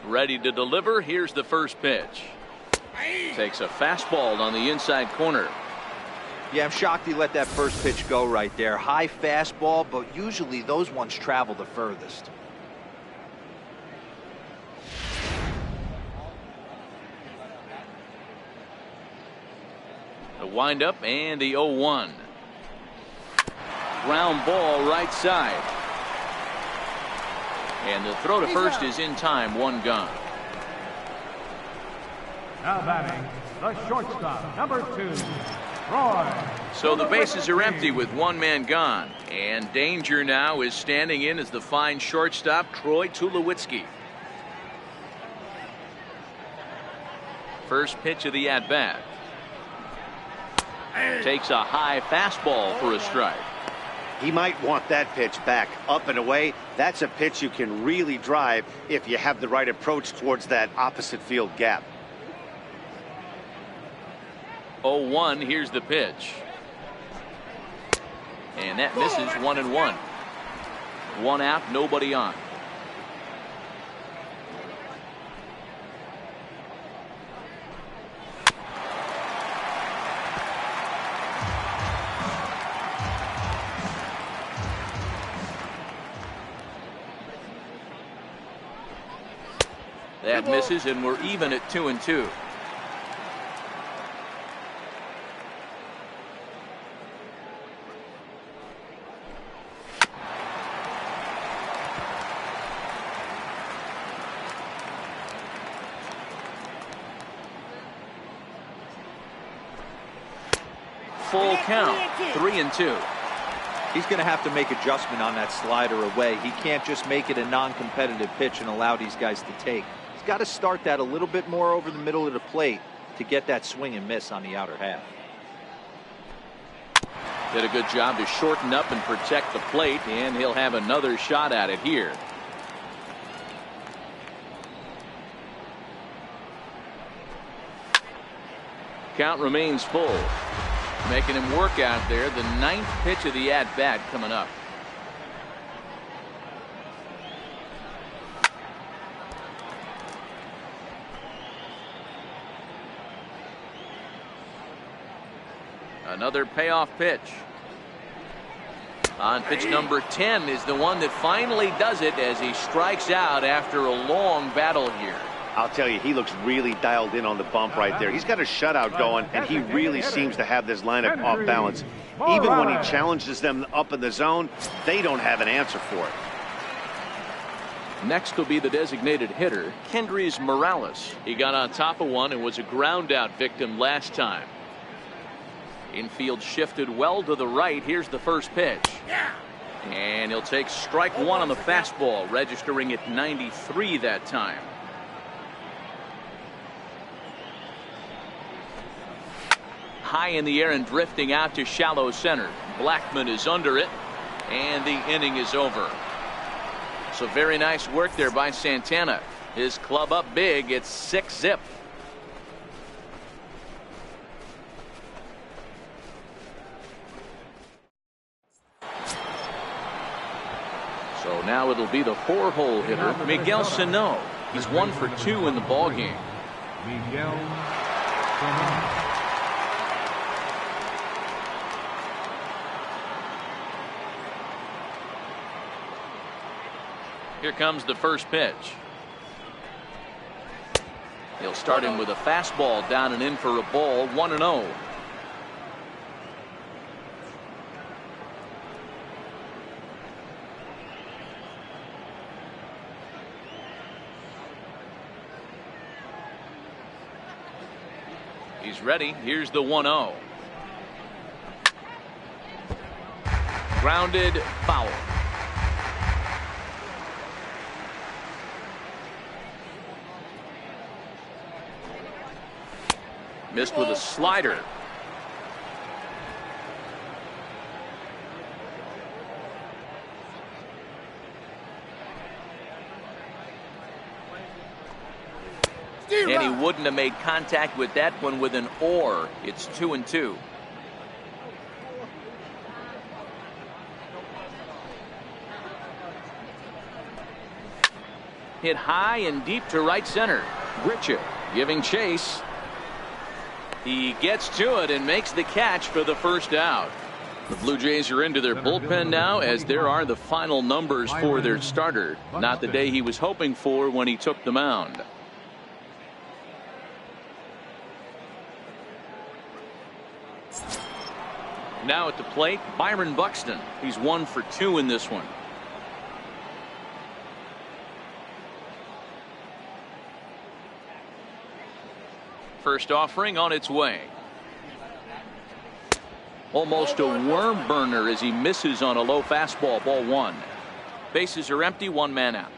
Ready to deliver. Here's the first pitch. Takes a fastball on the inside corner.
Yeah, I'm shocked he let that first pitch go right there. High fastball, but usually those ones travel the furthest.
The windup and the 0-1. Ground ball right side. And the throw to first is in time. 1 gone.
Now batting, the shortstop, number 2, Troy.
So the bases are empty with 1 man gone. And danger now is standing in as the fine shortstop, Troy Tulowitzki. First pitch of the at-bat. Takes a high fastball for a strike.
He might want that pitch back up and away. That's a pitch you can really drive if you have the right approach towards that opposite field gap.
0-1. Here's the pitch. And that misses 1-1. One out, nobody on. That misses, and we're even at 2-2. Full count, 3-2.
He's going to have to make adjustment on that slider away. He can't just make it a non-competitive pitch and allow these guys to take. He's got to start that a little bit more over the middle of the plate to get that swing and miss on the outer half.
Did a good job to shorten up and protect the plate, and he'll have another shot at it here. Count remains full. Making him work out there. The 9th pitch of the at-bat coming up. Another payoff pitch. On pitch number 10 is the one that finally does it as he strikes out after a long battle here.
I'll tell you, he looks really dialed in on the bump right there. He's got a shutout going, and he really seems to have this lineup off balance. Even when he challenges them up in the zone, they don't have an answer for it.
Next will be the designated hitter, Kendrys Morales. He got on top of one and was a ground out victim last time. Infield shifted well to the right. Here's the first pitch. And he'll take strike one on the fastball, registering at 93 that time. High in the air and drifting out to shallow center. Blackmon is under it, and the inning is over. So very nice work there by Santana. His club up big. It's 6-zip. So now it'll be the 4-hole hitter, Miguel Sano. He's 1 for 2 in the ball game.
Miguel Sano.
Here comes the first pitch. He'll start him with a fastball down and in for a ball. 1-0. He's ready. Here's the 1-0. Grounded, foul. Missed with a slider. And he wouldn't have made contact with that one with an or. It's 2-2. Hit high and deep to right center. Grichuk giving chase. He gets to it and makes the catch for the first out. The Blue Jays are into their bullpen now, as there are the final numbers for their starter. Not the day he was hoping for when he took the mound. Now at the plate, Byron Buxton. He's 1 for 2 in this one. First offering on its way. Almost a worm burner as he misses on a low fastball. Ball 1. Bases are empty. 1 man out.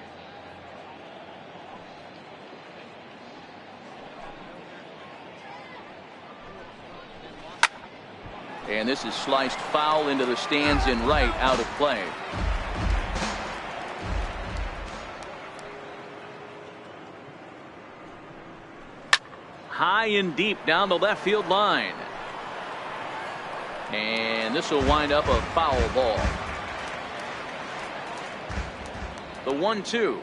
And this is sliced foul into the stands in right, out of play. High and deep down the left field line. And this will wind up a foul ball. The 1-2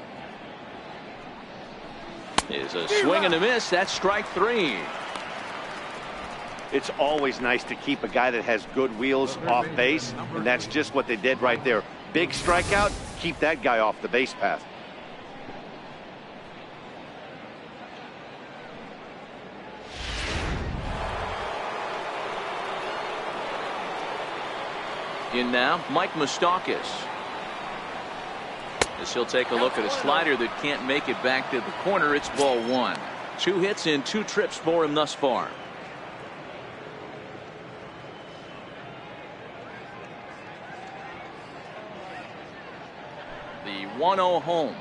is a swing and a miss. That's strike 3.
It's always nice to keep a guy that has good wheels off base, and that's just what they did right there. Big strikeout, keep that guy off the base path.
In now, Mike Moustakas. As he'll take a look at a slider that can't make it back to the corner. It's ball 1. 2 hits in 2 trips for him thus far. The 1-0 home.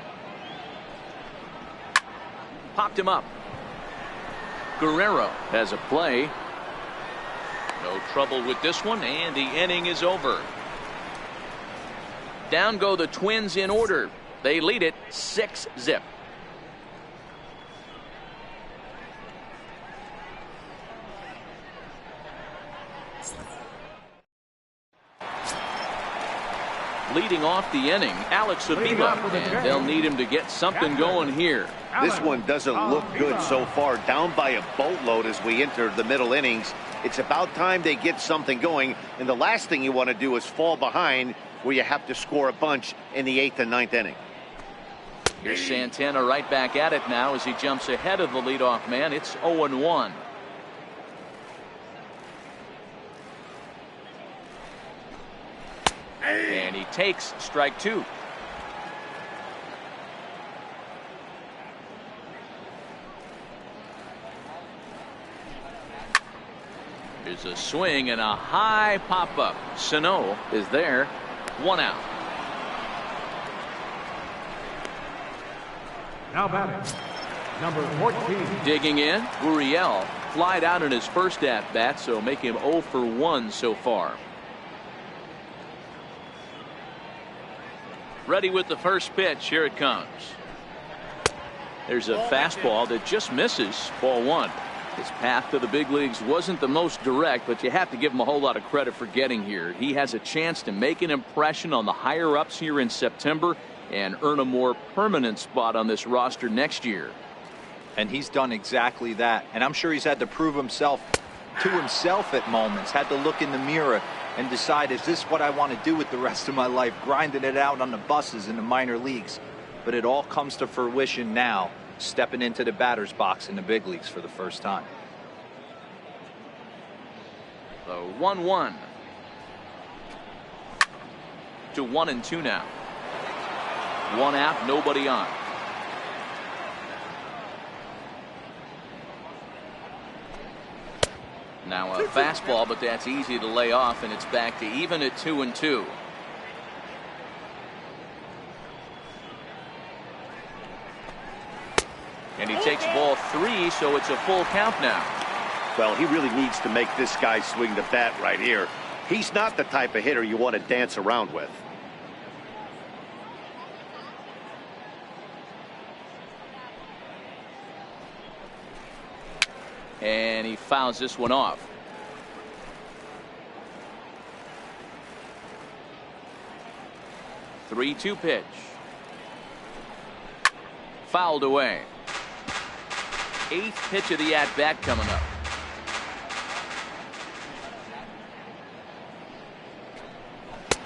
Popped him up. Guerrero has a play. No trouble with this one, and the inning is over. Down go the Twins in order. They lead it 6-0. Leading off the inning, Alex Avila, and they'll need him to get something going here.
This one doesn't look good so far. Down by a boatload as we enter the middle innings. It's about time they get something going, and the last thing you want to do is fall behind where you have to score a bunch in the 8th and 9th inning.
Here's Santana right back at it now as he jumps ahead of the leadoff man. It's 0-1. And he takes strike 2. Here's a swing and a high pop up. Sano is there. 1 out.
Now batting, number 14.
Digging in, Gurriel flied out in his first at bat, so make him 0 for 1 so far. Ready with the first pitch. Here it comes. There's a fastball that just misses. Ball 1. His path to the big leagues wasn't the most direct, but you have to give him a whole lot of credit for getting here. He has a chance to make an impression on the higher ups here in September and earn a more permanent spot on this roster next year.
And he's done exactly that. And I'm sure he's had to prove himself to himself at moments. Had to look in the mirror and decide, is this what I want to do with the rest of my life? Grinding it out on the buses in the minor leagues. But it all comes to fruition now, stepping into the batter's box in the big leagues for the first time.
The 1-1 to 1-2 now. 1 out, nobody on. Now a fastball, but that's easy to lay off, and it's back to even at 2-2. And he takes ball 3, so it's a full count now.
Well, he really needs to make this guy swing the bat right here. He's not the type of hitter you want to dance around with.
And he fouls this one off. The 3-2 pitch. Fouled away. 8th pitch of the at-bat coming up.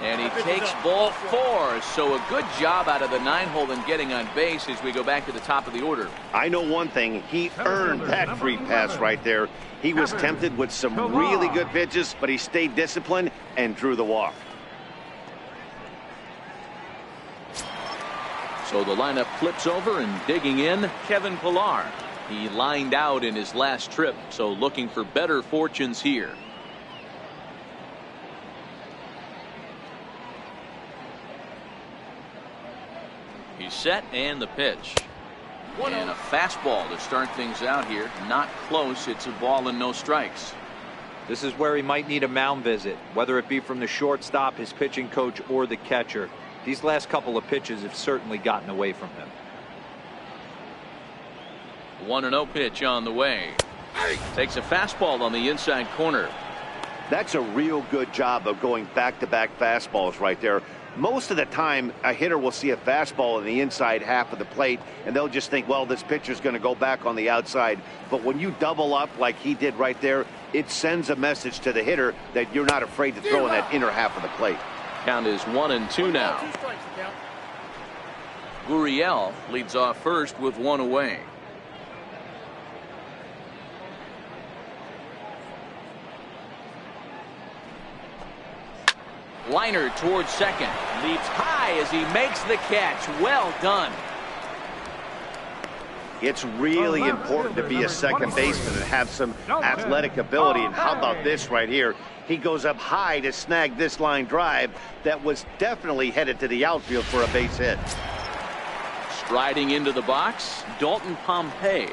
And he takes ball 4. So a good job out of the 9-hole in getting on base as we go back to the top of the order.
I know one thing. He earned that free pass right there. He was tempted with some really good pitches, but he stayed disciplined and drew the walk.
So the lineup flips over, and digging in, Kevin Pillar. He lined out in his last trip, so looking for better fortunes here. He's set, and the pitch. And a fastball to start things out here. Not close. It's a ball and no strikes.
This is where he might need a mound visit, whether it be from the shortstop, his pitching coach, or the catcher. These last couple of pitches have certainly gotten away from him.
1-0 pitch on the way. Takes a fastball on the inside corner.
That's a real good job of going back-to-back fastballs right there. Most of the time, a hitter will see a fastball in the inside half of the plate, and they'll just think, well, this pitcher's going to go back on the outside. But when you double up like he did right there, it sends a message to the hitter that you're not afraid to throw in that inner half of the plate.
Count is 1-2 now. Gurriel leads off first with one away. Liner towards second. Leaps high as he makes the catch. Well done.
It's really important to be a second baseman and have some athletic ability. And how about this right here? He goes up high to snag this line drive that was definitely headed to the outfield for a base hit.
Striding into the box, Dalton Pompey.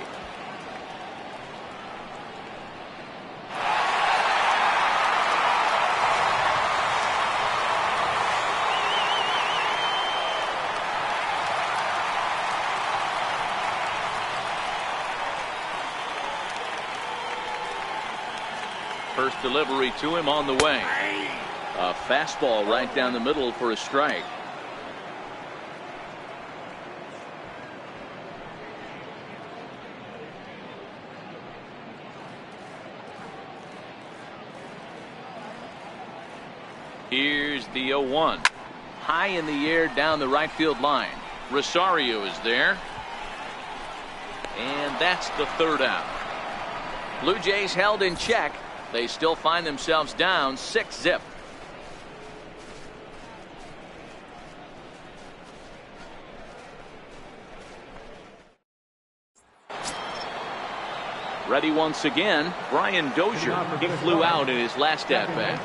First delivery to him on the way. A fastball right down the middle for a strike. Here's the 0-1. High in the air down the right field line. Rosario is there. And that's the third out. Blue Jays held in check. They still find themselves down 6-0. Ready once again, Brian Dozier. He flew out in his last at-bat.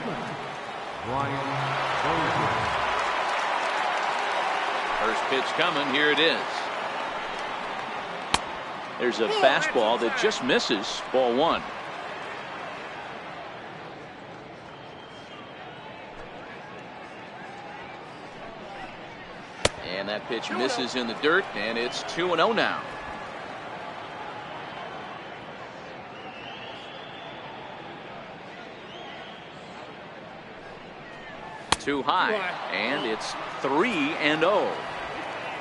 First pitch coming, here it is. There's a fastball that just misses, ball one. And that pitch misses in the dirt, and it's 2-0 now. Too high, and it's 3-0.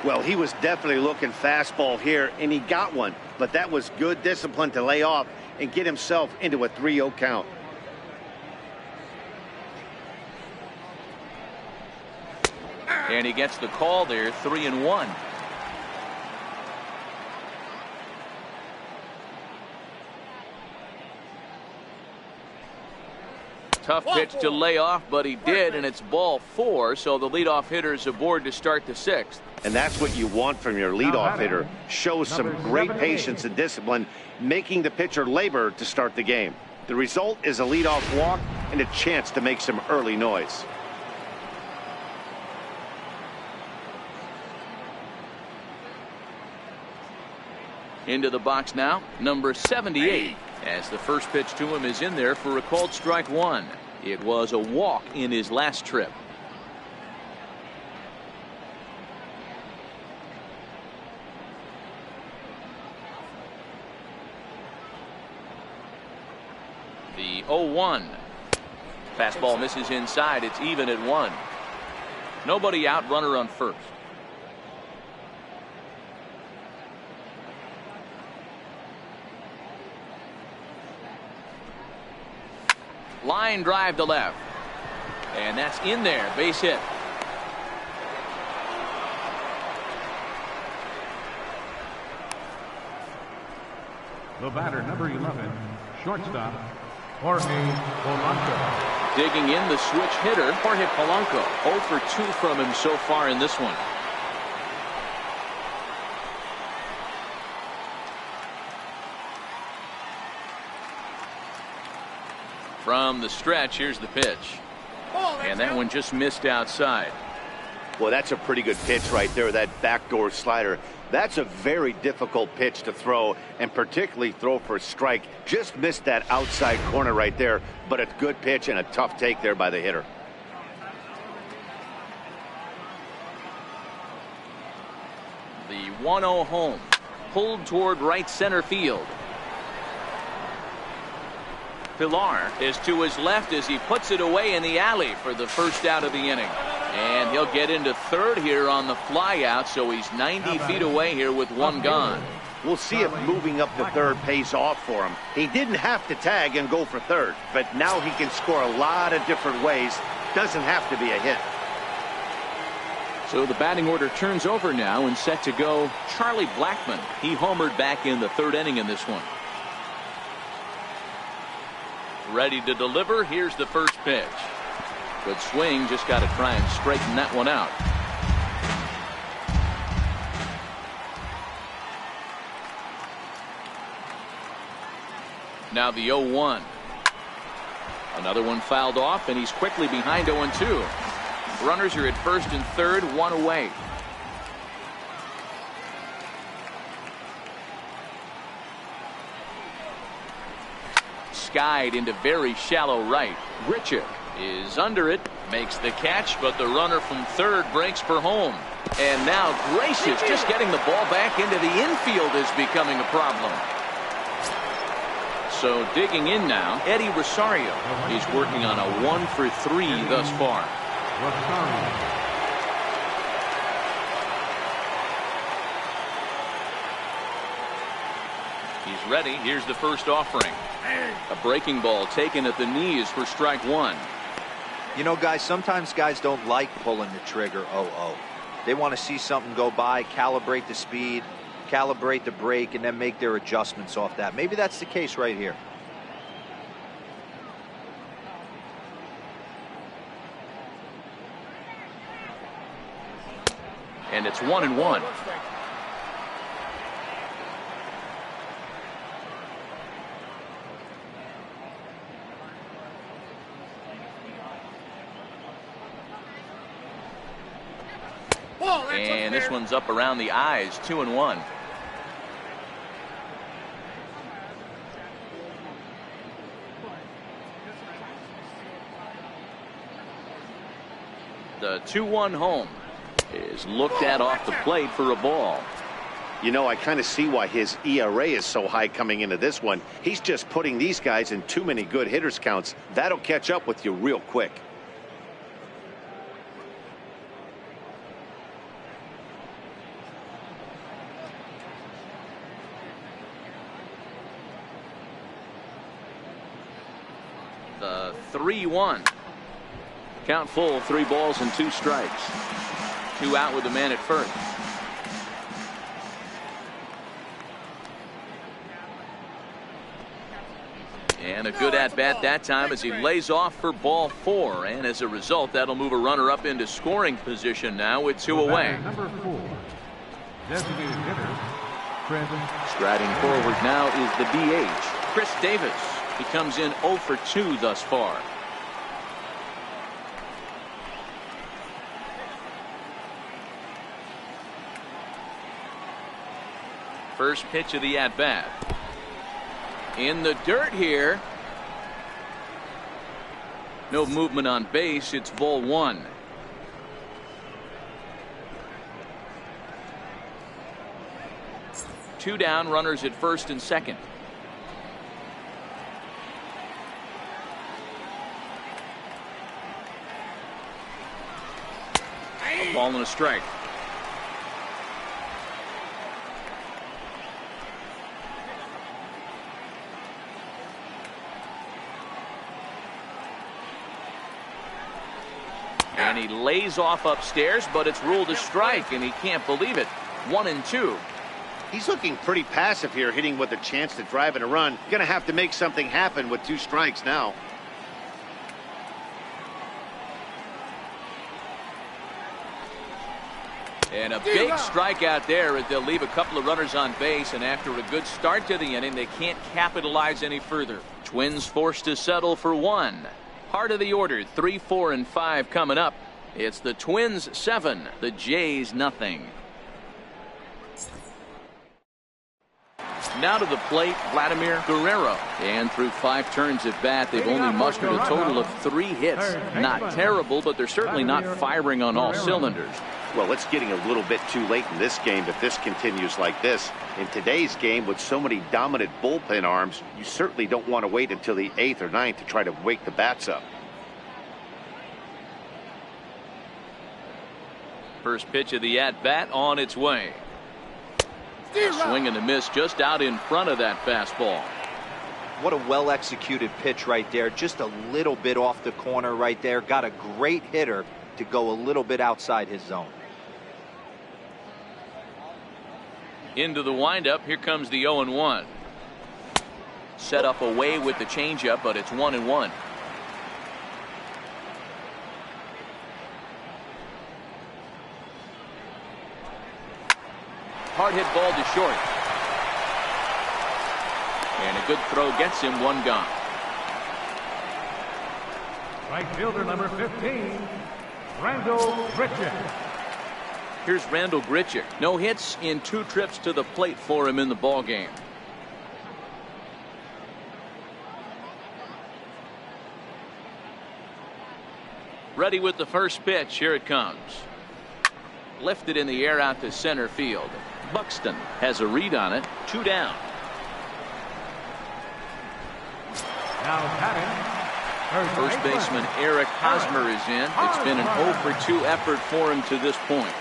Well, he was definitely looking fastball here, and he got one. But that was good discipline to lay off and get himself into a 3-0 count.
And he gets the call there, 3-1. Tough pitch to lay off, but he did, and it's ball four, so the leadoff hitter is aboard to start the sixth.
And that's what you want from your leadoff hitter. Shows some great patience and discipline, making the pitcher labor to start the game. The result is a leadoff walk and a chance to make some early noise.
Into the box now, number 78. As the first pitch to him is in there for a called strike one. It was a walk in his last trip. The 0-1. Fastball misses inside. It's even at 1. Nobody out, runner on first. Line drive to left. And that's in there. Base hit.
The batter, number 11, shortstop, Jorge Polanco.
Digging in, the switch hitter, Jorge Polanco. 0 for 2 from him so far in this one. From the stretch, here's the pitch. And that one just missed outside.
Well, that's a pretty good pitch right there, that backdoor slider. That's a very difficult pitch to throw, and particularly throw for a strike. Just missed that outside corner right there, but a good pitch and a tough take there by the hitter.
The 1-0 home, pulled toward right center field. Pilar is to his left as he puts it away in the alley for the first out of the inning. And he'll get into third here on the fly out, so he's 90 feet away here with one gone.
We'll see if moving up to third pays off for him. He didn't have to tag and go for third, but now he can score a lot of different ways. Doesn't have to be a hit.
So the batting order turns over now and set to go Charlie Blackmon. He homered back in the third inning in this one. Ready to deliver. Here's the first pitch. Good swing. Just got to try and straighten that one out. Now the 0-1. Another one fouled off, and he's quickly behind 0-2. Runners are at first and third, one away. Skied into very shallow right. Grichuk is under it, makes the catch, but the runner from third breaks for home. And now Gracious just getting the ball back into the infield is becoming a problem. So digging in now, Eddie Rosario. He's working on a 1-for-3 thus far. He's ready. Here's the first offering. A breaking ball taken at the knees for strike one.
You know, guys, sometimes guys don't like pulling the trigger 0-0. They want to see something go by, calibrate the speed, calibrate the break, and then make their adjustments off that. Maybe that's the case right here.
And it's 1-1. And this one's up around the eyes, 2-1. The 2-1 home is looked at off the plate for a ball.
You know, I kind of see why his ERA is so high coming into this one. He's just putting these guys in too many good hitters counts. That'll catch up with you real quick.
The 3-1. Count full, 3 balls and 2 strikes. 2 out with the man at first. And a good at-bat that time as he lays off for ball 4. And as a result, that'll move a runner up into scoring position now with 2 away.
Number 4, designated hitter, Trevin.
Striding forward now is the DH, Chris Davis. He comes in 0 for 2 thus far. First pitch of the at-bat. In the dirt here. No movement on base. It's ball 1. Two down, runners at first and second. A ball and a strike. And he lays off upstairs, but it's ruled a strike, and he can't believe it. 1-2.
He's looking pretty passive here, hitting with a chance to drive in a run. Gonna have to make something happen with 2 strikes now.
And a big strikeout there as they'll leave a couple of runners on base, and after a good start to the inning, they can't capitalize any further. Twins forced to settle for 1. Heart of the order, 3, 4, and 5 coming up. It's the Twins 7, the Jays nothing. Now to the plate, Vladimir Guerrero. And through 5 turns at bat, they've only mustered a total of 3 hits. Not terrible, but they're certainly not firing on all cylinders.
Well, it's getting a little bit too late in this game if this continues like this. In today's game, with so many dominant bullpen arms, you certainly don't want to wait until the 8th or 9th to try to wake the bats up.
First pitch of the at-bat on its way. Swing and a miss just out in front of that fastball.
What a well-executed pitch right there. Just a little bit off the corner right there. Got a great hitter to go a little bit outside his zone.
Into the windup. Here comes the 0-1. Set up away with the changeup, but it's 1-1. Hard hit ball to short. And a good throw gets him one gone.
Right fielder number 15, Randal Grichuk.
Here's Randal Grichuk. No hits in 2 trips to the plate for him in the ball game. Ready with the first pitch. Here it comes. Lifted in the air out to center field. Buxton has a read on it. 2 down.
Now batting,
First baseman Eric Hosmer is in. It's been an 0-for-2 effort for him to this point.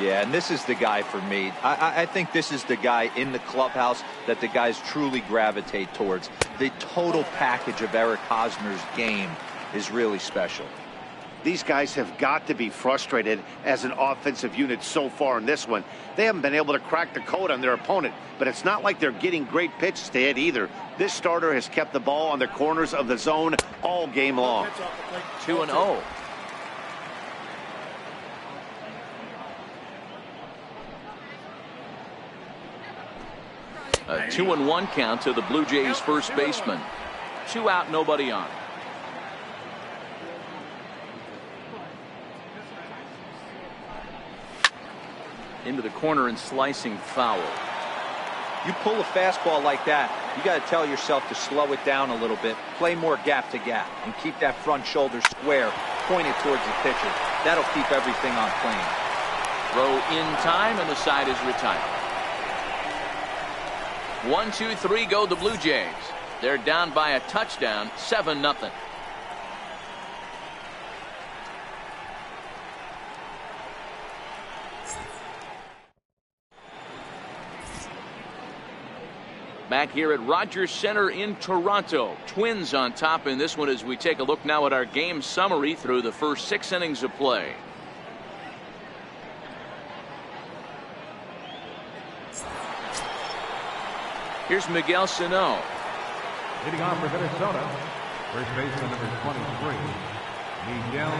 Yeah, and this is the guy for me. I think this is the guy in the clubhouse that the guys truly gravitate towards. The total package of Eric Hosmer's game is really special.
These guys have got to be frustrated as an offensive unit so far in this one. They haven't been able to crack the code on their opponent, but it's not like they're getting great pitches to hit either. This starter has kept the ball on the corners of the zone all game long.
2-0. A 2-1 count to the Blue Jays first baseman. 2 out, nobody on. Into the corner and slicing foul.
You pull a fastball like that, you got to tell yourself to slow it down a little bit, play more gap to gap, and keep that front shoulder square, pointed towards the pitcher. That'll keep everything on plane.
Throw in time, and the side is retired. 1, 2, 3 go the Blue Jays. They're down by a touchdown, 7-0. Back here at Rogers Center in Toronto. Twins on top in this one as we take a look now at our game summary through the first 6 innings of play. Here's Miguel Sano.
leading off for Minnesota, first baseman number 23, Miguel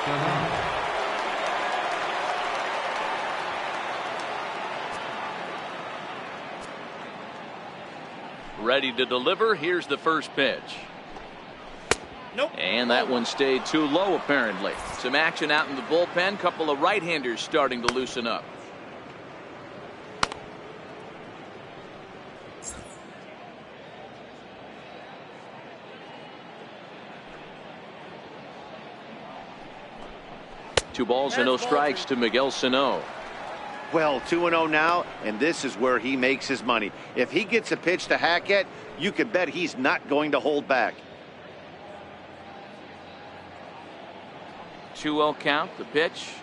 Sano.
Ready to deliver. Here's the first pitch.
Nope.
And that one stayed too low, apparently. Some action out in the bullpen. Couple of right-handers starting to loosen up. Two balls and no strikes to Miguel Sano.
Well, 2-0 now, and this is where he makes his money. If he gets a pitch to hack at, you can bet he's not going to hold back.
2-0 count. The pitch.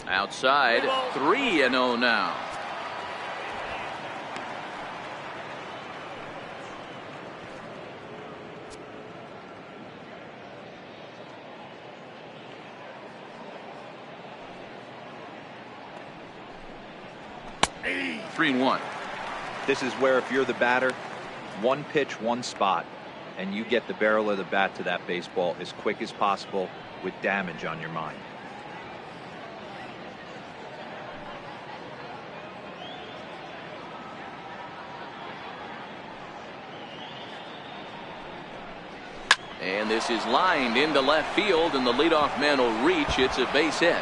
Outside. 3-0 now.
Hey.
3-1.
This is where if you're the batter, one pitch, one spot, and you get the barrel of the bat to that baseball as quick as possible with damage on your mind.
And this is lined into left field, and the leadoff man will reach. It's a base hit.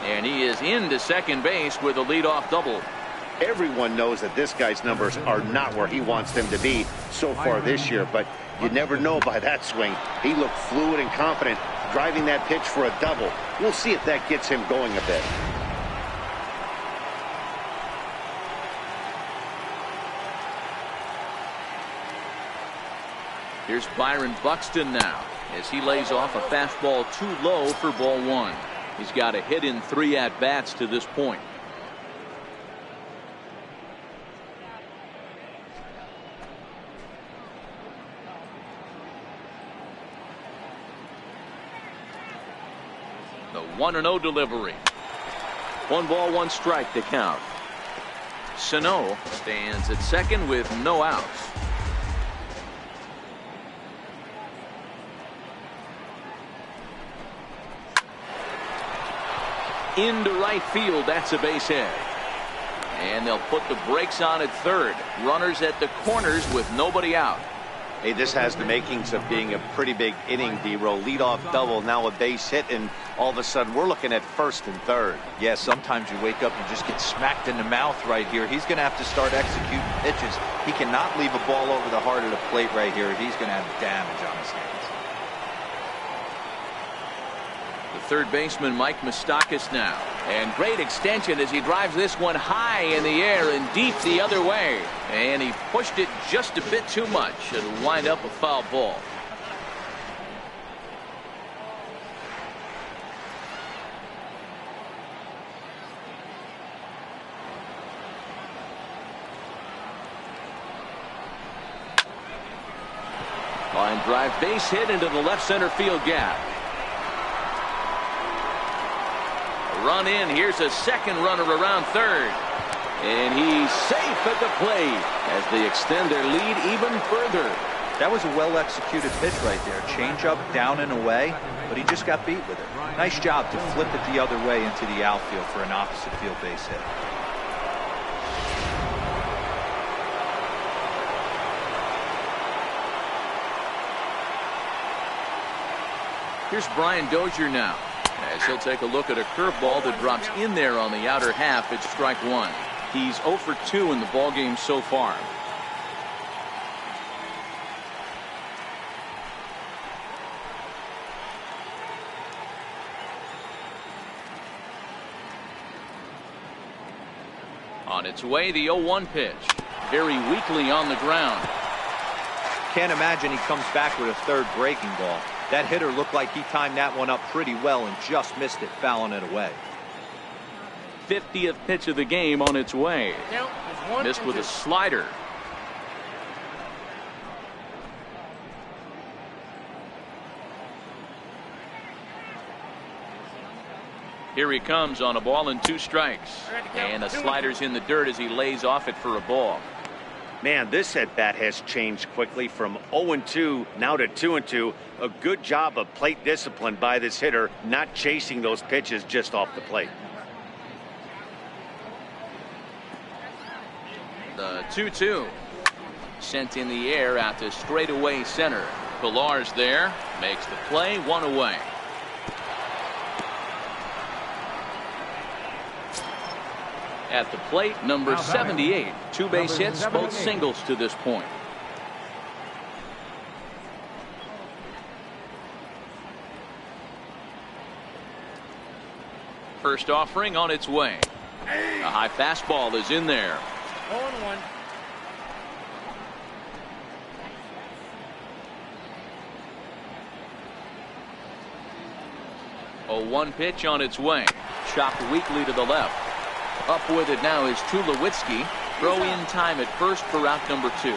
And he is into second base with a leadoff double.
Everyone knows that this guy's numbers are not where he wants them to be so far this year, but you never know by that swing. He looked fluid and confident, driving that pitch for a double. We'll see if that gets him going a bit.
Here's Byron Buxton now as he lays off a fastball too low for ball one. He's got a hit in 3 at-bats to this point. The 1-0 delivery. 1 ball, 1 strike to count. Sano stands at second with no outs. Into right field, that's a base hit. And they'll put the brakes on at third. Runners at the corners with nobody out.
Hey, this has the makings of being a pretty big inning, D-Row. Leadoff double, now a base hit, and all of a sudden we're looking at first and third.
Yeah, sometimes you wake up and just get smacked in the mouth right here. He's going to have to start executing pitches. He cannot leave a ball over the heart of the plate right here. He's going to have damage on his hands.
The third baseman, Mike Moustakas now. And great extension as he drives this one high in the air and deep the other way. And he pushed it just a bit too much. It'll wind up a foul ball. Line drive base hit into the left center field gap. Run in. Here's a second runner around third. And he's safe at the plate as they extend their lead even further.
That was a well-executed pitch right there. Change up, down and away, but he just got beat with it. Nice job to flip it the other way into the outfield for an opposite field base hit.
Here's Brian Dozier now, as he'll take a look at a curveball that drops in there on the outer half. It's strike one. He's 0 for 2 in the ballgame so far. On its way, the 0-1 pitch. Very weakly on the ground.
Can't imagine he comes back with a third breaking ball. That hitter looked like he timed that one up pretty well and just missed it, fouling it away.
50th pitch of the game on its way. Missed with a slider. Here he comes on a ball and 2 strikes. And the slider's in the dirt as he lays off it for a ball.
Man, this at-bat has changed quickly from 0-2 now to 2-2. A good job of plate discipline by this hitter, not chasing those pitches just off the plate.
The 2-2 sent in the air out to straightaway center. Pillar's there, makes the play, 1 away. At the plate, number 78. 2 base hits, both singles to this point. First offering on its way. A high fastball is in there.
0-1.
A 1 pitch on its way. Chopped weakly to the left. Up with it now is Tulowitzki. Throw in time at first for out number 2.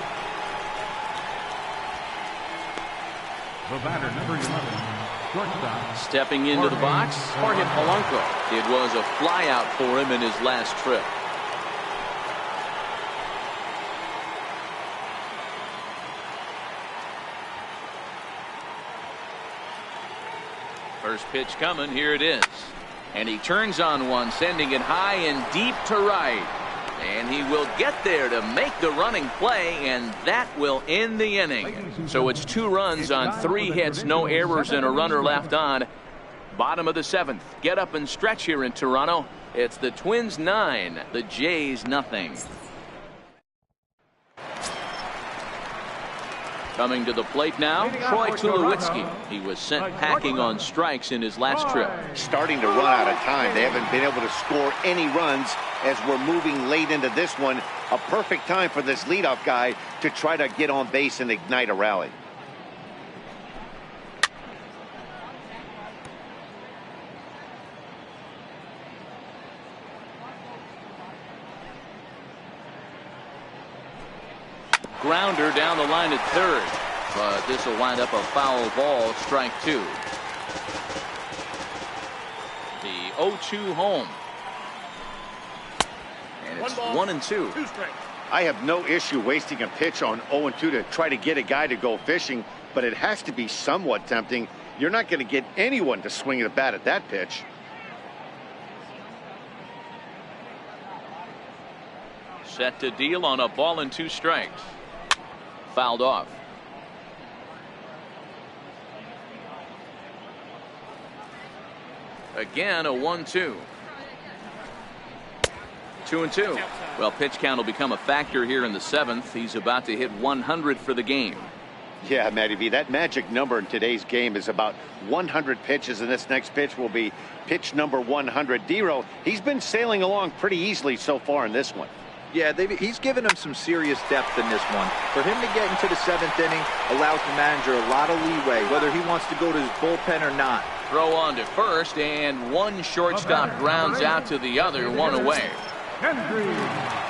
The batter, number 11, shortstop.
Stepping into the box, Jorge Polanco. It was a flyout for him in his last trip. First pitch coming, here it is. And he turns on one, sending it high and deep to right. And he will get there to make the running play, and that will end the inning. So it's 2 runs on 3 hits, no errors, and a runner left on. Bottom of the 7th. Get up and stretch here in Toronto. It's the Twins 9, the Jays nothing. Coming to the plate now, Troy Tulowitzki. He was sent packing on strikes in his last trip.
Starting to run out of time. They haven't been able to score any runs as we're moving late into this one. A perfect time for this leadoff guy to try to get on base and ignite a rally.
Grounder down the line at third, but this will wind up a foul ball, strike 2. The 0-2 home. And it's 1-2.
I have no issue wasting a pitch on 0-2 to try to get a guy to go fishing, but it has to be somewhat tempting. You're not going to get anyone to swing the bat at that pitch.
Set to deal on a ball and 2 strikes. Fouled off. Again, a 1-2. 2-2. Well, pitch count will become a factor here in the 7th. He's about to hit 100 for the game.
Yeah, Matty V, that magic number in today's game is about 100 pitches, and this next pitch will be pitch number 100. Dero, he's been sailing along pretty easily so far in this one.
Yeah, he's given him some serious depth in this one. For him to get into the 7th inning allows the manager a lot of leeway, whether he wants to go to his bullpen or not.
Throw on to first, and one shortstop grounds out to the other, 1 away.
Kendrys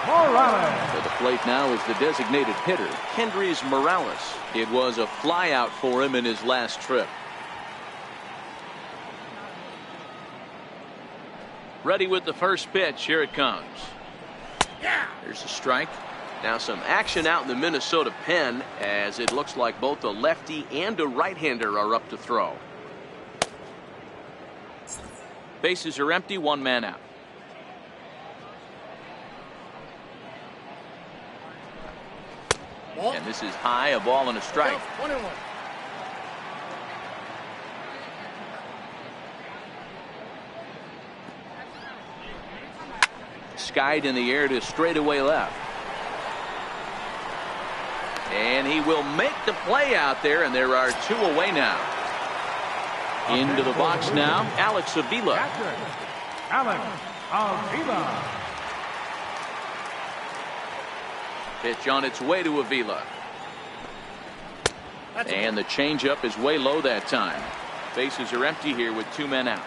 Morales.
To the plate now is the designated hitter, Kendrys Morales. It was a flyout for him in his last trip. Ready with the first pitch. Here it comes. There's a strike. Now some action out in the Minnesota pen, as it looks like both a lefty and a right-hander are up to throw. Bases are empty, 1 man out. And this is high, a ball and a strike.
1-1.
Skied in the air to straightaway left. And he will make the play out there, and there are 2 away now. Into the box now, Alex Avila.
Alex Avila.
Pitch on its way to Avila. And the changeup is way low that time. Bases are empty here with 2 men out.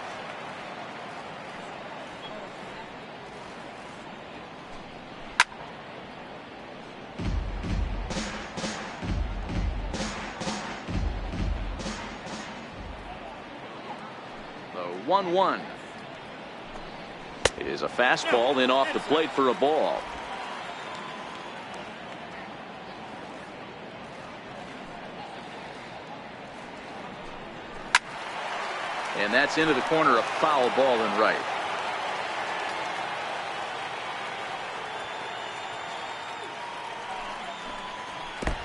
The 1-1. It is a fastball in off the plate for a ball. And that's into the corner, a foul ball and right.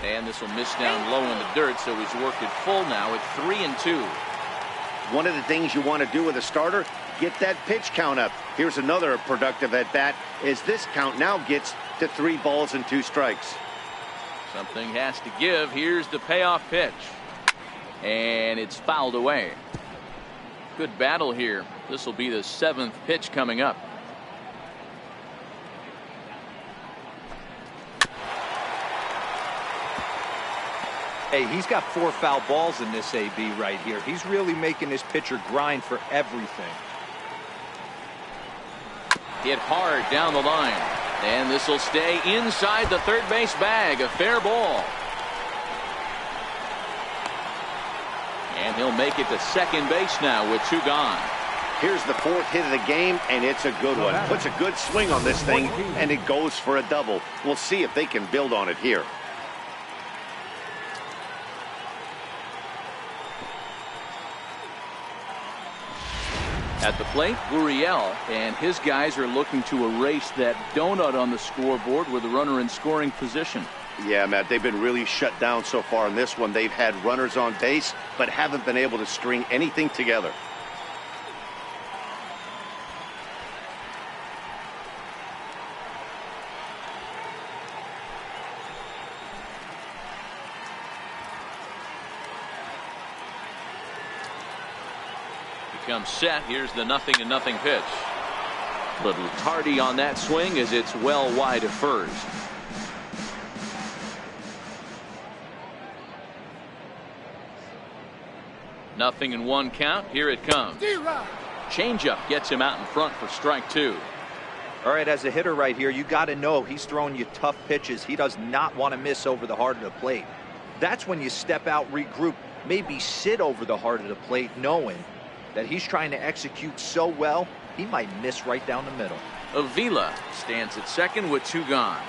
And this will miss down low in the dirt, so he's worked it full now at 3-2.
One of the things you want to do with a starter, get that pitch count up. Here's another productive at bat as this count now gets to 3 balls and 2 strikes.
Something has to give. Here's the payoff pitch. And it's fouled away. Good battle here. This will be the 7th pitch coming up.
Hey, he's got 4 foul balls in this AB right here. He's really making this pitcher grind for everything.
Hit hard down the line. And this will stay inside the third base bag. A fair ball. And he'll make it to second base now with 2 gone.
Here's the 4th hit of the game, and it's a good one. Puts a good swing on this thing, and it goes for a double. We'll see if they can build on it here.
At the plate, Gurriel, and his guys are looking to erase that donut on the scoreboard with a runner in scoring position.
Yeah, Matt, they've been really shut down so far in this one. They've had runners on base, but haven't been able to string anything together.
comes set. Here's the 0-0 pitch. Little tardy on that swing as it's well wide of first. Nothing in one count. Here it comes. Changeup gets him out in front for strike 2.
All right, as a hitter right here, you got to know he's throwing you tough pitches. He does not want to miss over the heart of the plate. That's when you step out, regroup, maybe sit over the heart of the plate, knowing that he's trying to execute so well, he might miss right down the middle.
Avila stands at second with 2 gone.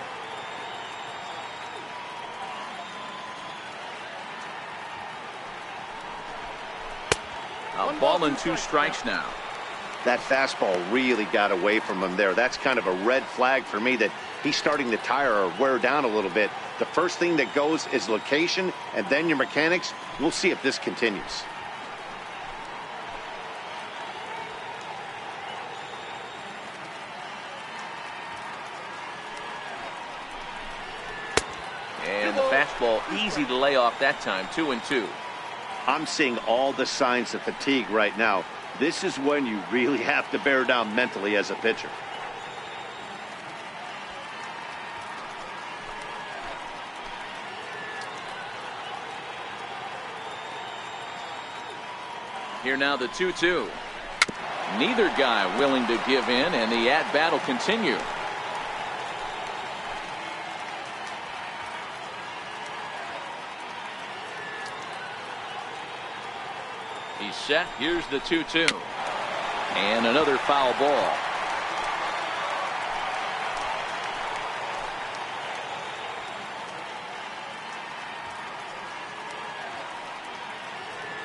A ball and 2 strikes now.
That fastball really got away from him there. That's kind of a red flag for me that he's starting to tire or wear down a little bit. The first thing that goes is location and then your mechanics. We'll see if this continues.
And the fastball easy to lay off that time. 2-2.
I'm seeing all the signs of fatigue right now. This is when you really have to bear down mentally as a pitcher.
Here now the 2-2. Neither guy willing to give in, and the at-bat will continue. He's set. Here's the 2-2. And another foul ball.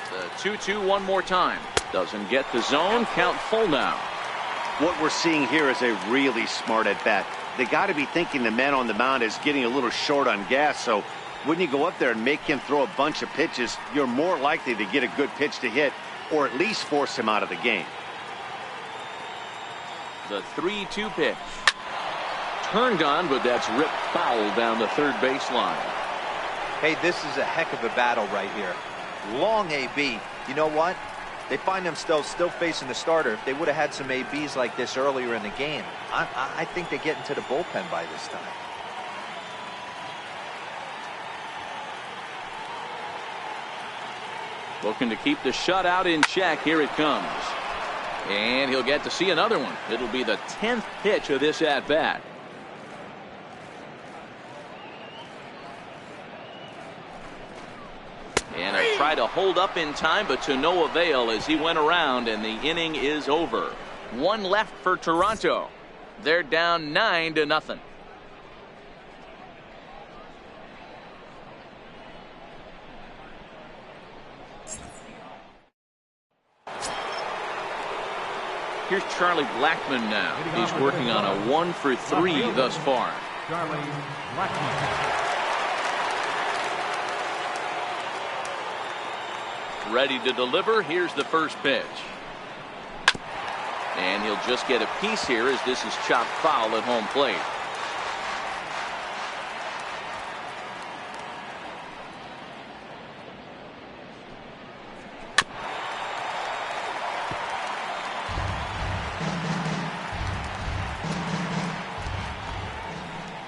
The 2-2 one more time. Doesn't get the zone. Count full now.
What we're seeing here is a really smart at-bat. They got to be thinking the man on the mound is getting a little short on gas, so when you go up there and make him throw a bunch of pitches, you're more likely to get a good pitch to hit or at least force him out of the game.
The 3-2 pitch. Turned on, but that's ripped foul down the third baseline.
Hey, this is a heck of a battle right here. Long AB. You know what? They find themselves still facing the starter. If they would have had some ABs like this earlier in the game, I think they get into the bullpen by this time.
Looking to keep the shutout in check. Here it comes. And he'll get to see another one. It'll be the 10th pitch of this at-bat. And a try to hold up in time, but to no avail as he went around, and the inning is over. 1 left for Toronto. They're down 9-0. Here's Charlie Blackmon now. He's working on a 1-for-3 thus far.
Charlie Blackmon.
Ready to deliver. Here's the first pitch. And he'll just get a piece here as this is chopped foul at home plate.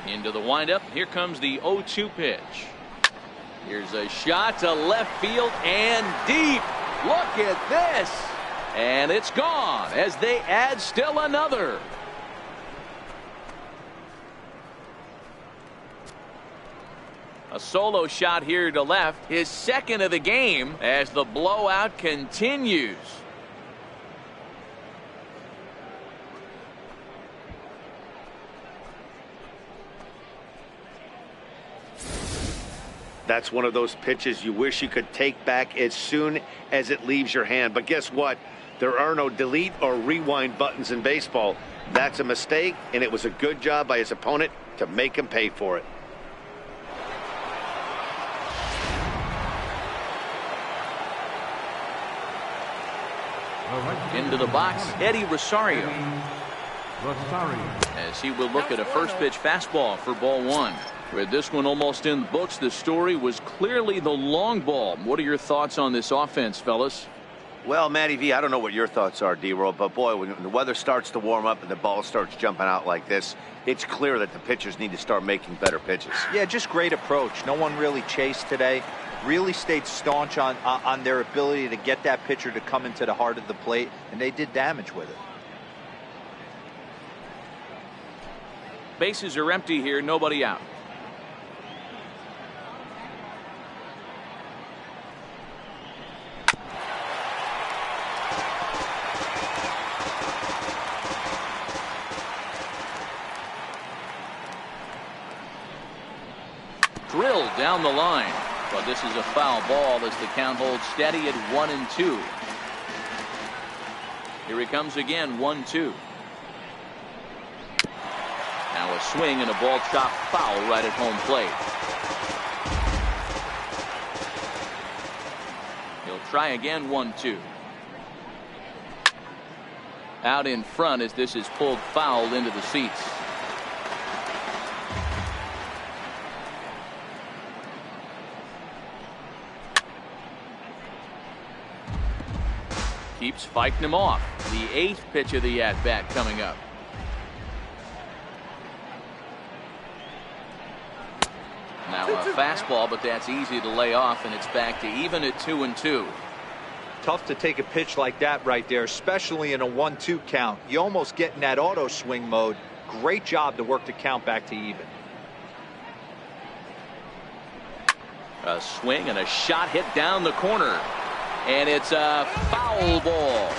Into the windup. Here comes the 0-2 pitch. Here's a shot to left field and deep. Look at this. And it's gone as they add still another. A solo shot here to left. His second of the game as the blowout continues.
That's one of those pitches you wish you could take back as soon as it leaves your hand. But guess what? There are no delete or rewind buttons in baseball. That's a mistake, and it was a good job by his opponent to make him pay for it.
Into the box, Eddie Rosario.
Rosario.
As he will look at a first pitch fastball for ball 1. With this one almost in the books, the story was clearly the long ball. What are your thoughts on this offense, fellas?
Well, Matty V, I don't know what your thoughts are, D-Roll, but boy, when the weather starts to warm up and the ball starts jumping out like this, it's clear that the pitchers need to start making better pitches.
Yeah, just great approach. No one really chased today. Really stayed staunch on their ability to get that pitcher to come into the heart of the plate, and they did damage with it.
Bases are empty here, nobody out. Drilled down the line, but this is a foul ball as the count holds steady at 1-2. Here he comes again, 1-2. Now a swing and a ball chopped foul right at home plate. He'll try again, 1-2. Out in front as this is pulled foul into the seats. Keeps fighting him off. The 8th pitch of the at-bat coming up. Now a fastball, but that's easy to lay off, and it's back to even at 2-2.
Tough to take a pitch like that right there, especially in a 1-2 count. You almost get in that auto swing mode. Great job to work the count back to even.
A swing and a shot hit down the corner. And it's a foul ball.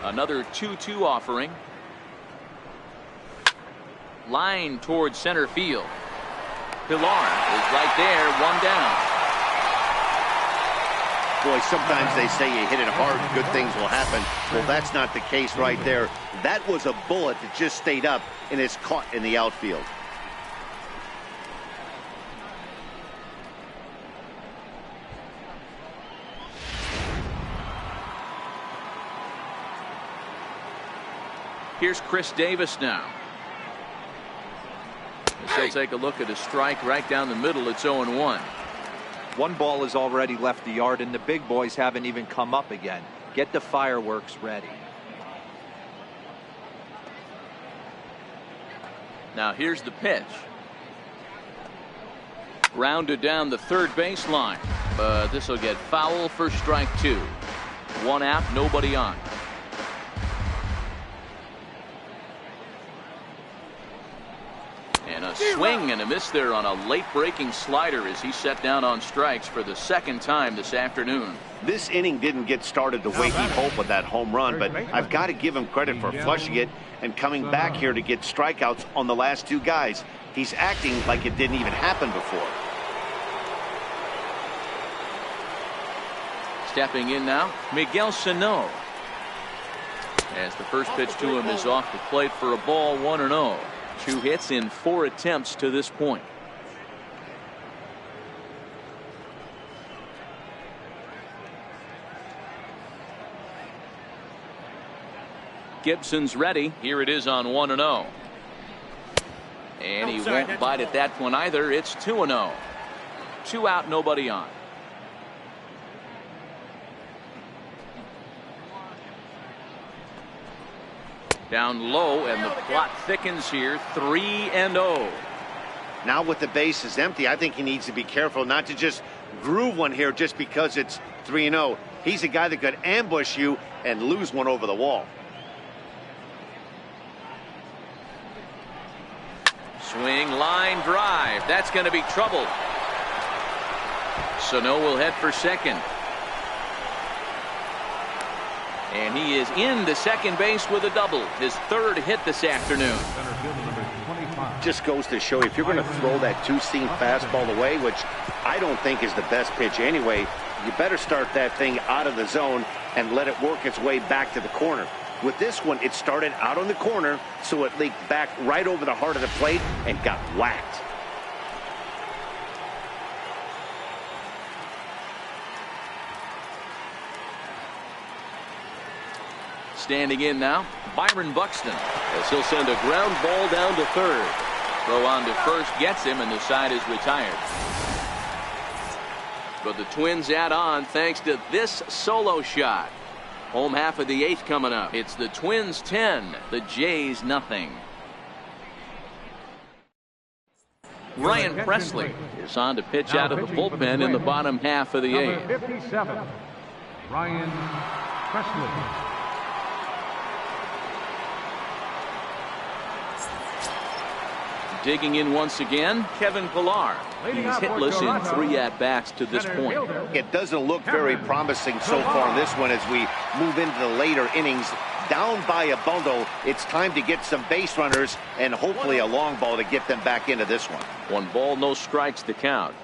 Another 2-2 offering. Line towards center field. Pilar is right there, one down.
Boy, sometimes they say you hit it hard, good things will happen. Well, that's not the case right there. That was a bullet that just stayed up and is caught in the outfield.
Here's Chris Davis now. He'll take a look at a strike right down the middle. It's 0-1.
One ball has already left the yard, and the big boys haven't even come up again. Get the fireworks ready.
Now here's the pitch. Grounded down the third baseline, but this will get foul for strike 2. One out, nobody on. And a swing and a miss there on a late breaking slider as he set down on strikes for the second time this afternoon.
This inning didn't get started the way he hoped with that home run, but I've got to give him credit for flushing it and coming back here to get strikeouts on the last 2 guys. He's acting like it didn't even happen before.
Stepping in now, Miguel Sano. As the first pitch to him is off the plate for a ball, 1-0. 2 hits in 4 attempts to this point. Gibson's ready. Here it is on 1-0. And he won't bite at that one either. It's 2-0. 2 out, nobody on. Down low, and the plot thickens here. 3-0.
Now with the bases empty, I think he needs to be careful not to just groove one here just because it's 3-0. He's a guy that could ambush you and lose one over the wall.
Swing, line drive. That's going to be trouble. Sano will head for second. And he is into second base with a double. His 3rd hit this afternoon.
Just goes to show you, if you're going to throw that 2-seam fastball away, which I don't think is the best pitch anyway, you better start that thing out of the zone and let it work its way back to the corner. With this one, it started out on the corner, so it leaked back right over the heart of the plate and got whacked.
Standing in now, Byron Buxton, as he'll send a ground ball down to third. Throw on to first gets him, and the side is retired.
But the Twins add on thanks to this solo shot. Home half of the 8th coming up. It's the Twins 10, the Jays nothing. Ryan Presley is on to pitch out of the bullpen in the bottom half of the 8th.
Number 57, Ryan Presley.
Digging in once again, Kevin Pillar. He's hitless in 3 at-bats to this point.
It doesn't look very promising so far in this one as we move into the later innings. Down by a bundle, it's time to get some base runners and hopefully a long ball to get them back into this one.
1 ball, no strikes to count.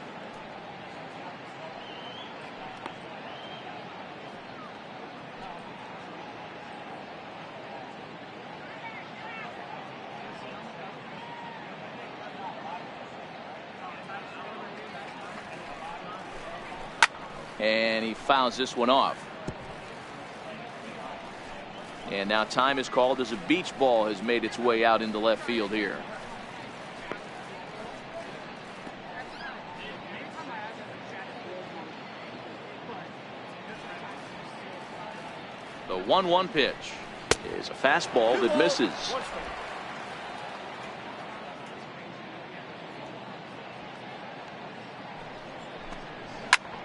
And he fouls this one off. And now time is called as a beach ball has made its way out into left field here. The 1-1 pitch is a fastball that misses.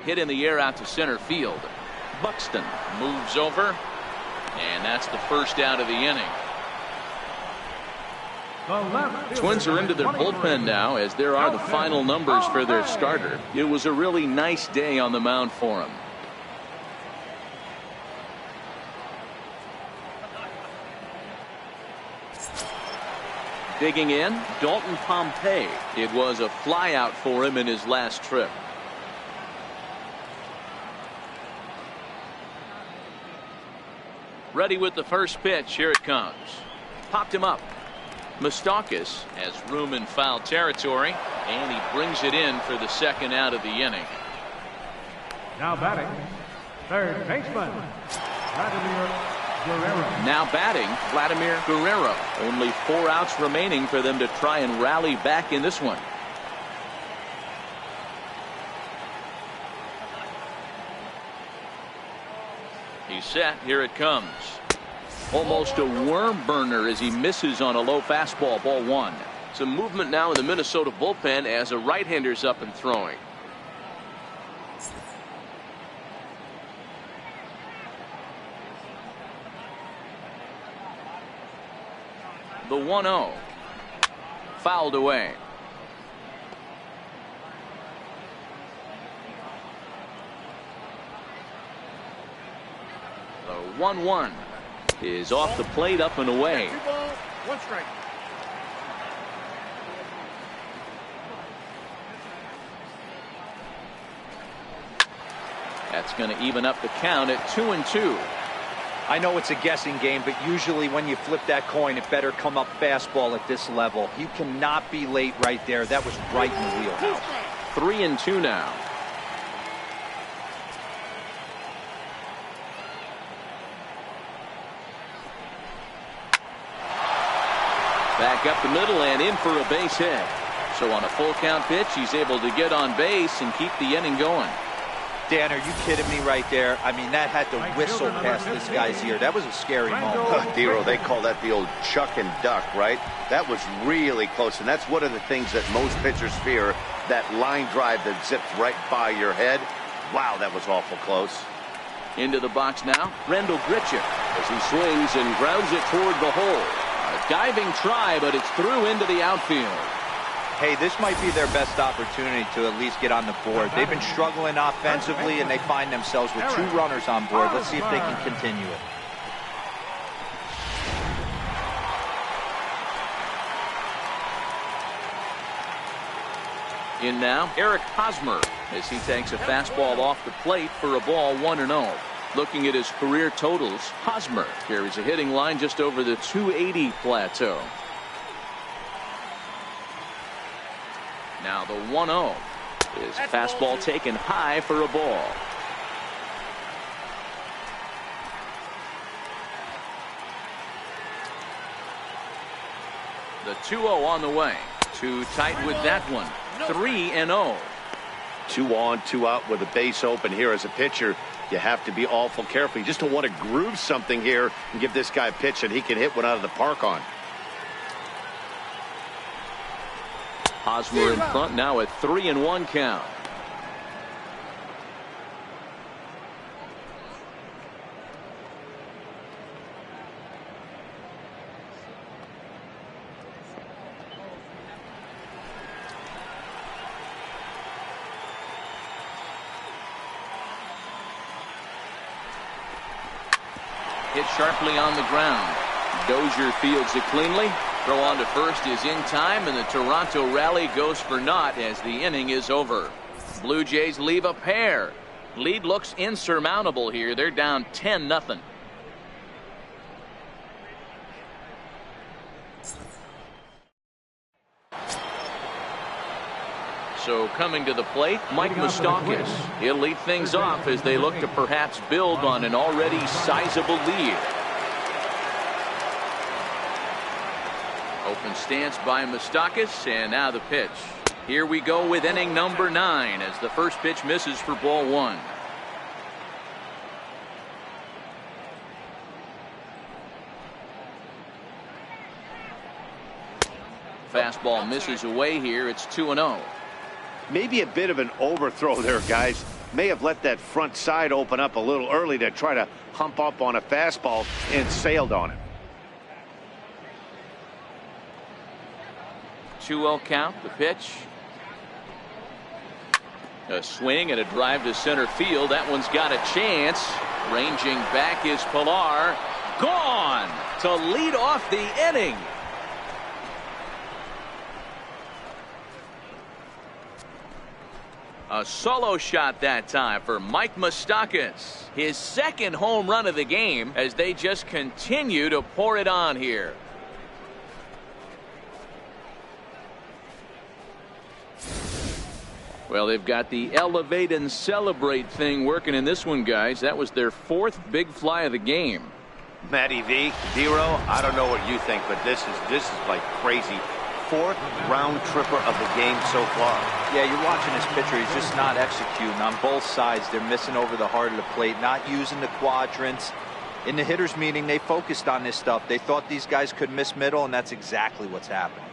Hit in the air out to center field. Buxton moves over, and that's the first out of the inning. Twins are into their bullpen now as there are the final numbers for their starter. It was a really nice day on the mound for him. Digging in, Dalton Pompey. It was a flyout for him in his last trip. Ready with the first pitch. Here it comes. Popped him up. Moustakas has room in foul territory, and he brings it in for the second out of the inning.
Now batting, third baseman, Vladimir Guerrero.
Now batting, Vladimir Guerrero. Only 4 outs remaining for them to try and rally back in this one. He's set. Here it comes. Almost a worm burner as he misses on a low fastball. Ball 1. Some movement now in the Minnesota bullpen as a right-hander's up and throwing. The 1-0. Fouled away. The 1-1 is off the plate, up and away.
2 balls, 1 strike.
That's going to even up the count at 2-2.
I know it's a guessing game, but usually when you flip that coin, it better come up fastball at this level. You cannot be late right there. That was right in the wheelhouse.
3-2 now. Back up the middle and in for a base hit. So on a full count pitch, he's able to get on base and keep the inning going.
Dan, are you kidding me right there? I mean, that had to whistle past this guy's ear. That was a scary moment.
Dero, they call that the old chuck and duck, right? That was really close, and that's one of the things that most pitchers fear, that line drive that zips right by your head. Wow, that was awful close.
Into the box now, Randall Grichuk as he swings and grounds it toward the hole. A diving try, but it's through into the outfield.
Hey, this might be their best opportunity to at least get on the board. They've been struggling offensively, and they find themselves with 2 runners on board. Let's see if they can continue it.
In now, Eric Hosmer as he takes a fastball off the plate for a ball 1-0. Looking at his career totals, Hosmer carries a hitting line just over the 280 plateau. Now the 1-0 is fastball taken high for a ball. The 2-0 on the way. Too tight with that one. 3-0.
2 on, 2 out with a base open here. As a pitcher, you have to be awful careful. You just don't want to groove something here and give this guy a pitch that he can hit one out of the park on.
Hosmer in front now at 3-1 count. Hit sharply on the ground. Dozier fields it cleanly. Throw on to first is in time, and the Toronto rally goes for naught as the inning is over. Blue Jays leave a pair. Lead looks insurmountable here. They're down 10-0. So coming to the plate, Mike Moustakas. He'll lead things off as they look to perhaps build on an already sizable lead. Open stance by Moustakas, and now the pitch. Here we go with inning number 9 as the first pitch misses for ball 1. Fastball misses away here. It's 2-0.
Maybe a bit of an overthrow there, guys. May have let that front side open up a little early to try to hump up on a fastball and sailed on it.
2-0 count. The pitch. A swing and a drive to center field. That one's got a chance. Ranging back is Pilar. Gone to lead off the inning. A solo shot that time for Mike Moustakas. His second home run of the game as they just continue to pour it on here. Well, they've got the elevate and celebrate thing working in this one, guys. That was their 4th big fly of the game.
Matty V, Dero, I don't know what you think, but this is like crazy. 4th round tripper of the game so far.
Yeah, you're watching this pitcher. He's just not executing on both sides. They're missing over the heart of the plate, not using the quadrants. In the hitters meeting, they focused on this stuff. They thought these guys could miss middle, and that's exactly what's happening.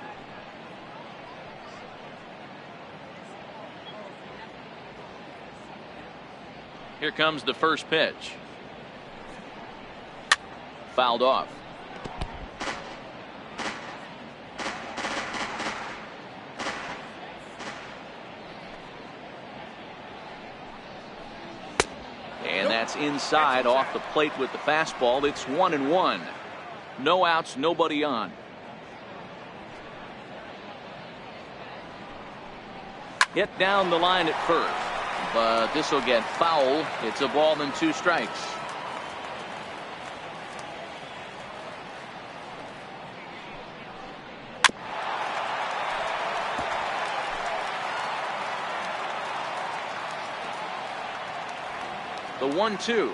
Here comes the first pitch. Fouled off. And that's inside off the plate with the fastball. It's 1-1. No outs, nobody on. Hit down the line at first, but this will get foul. It's a ball and 2 strikes. The 1-2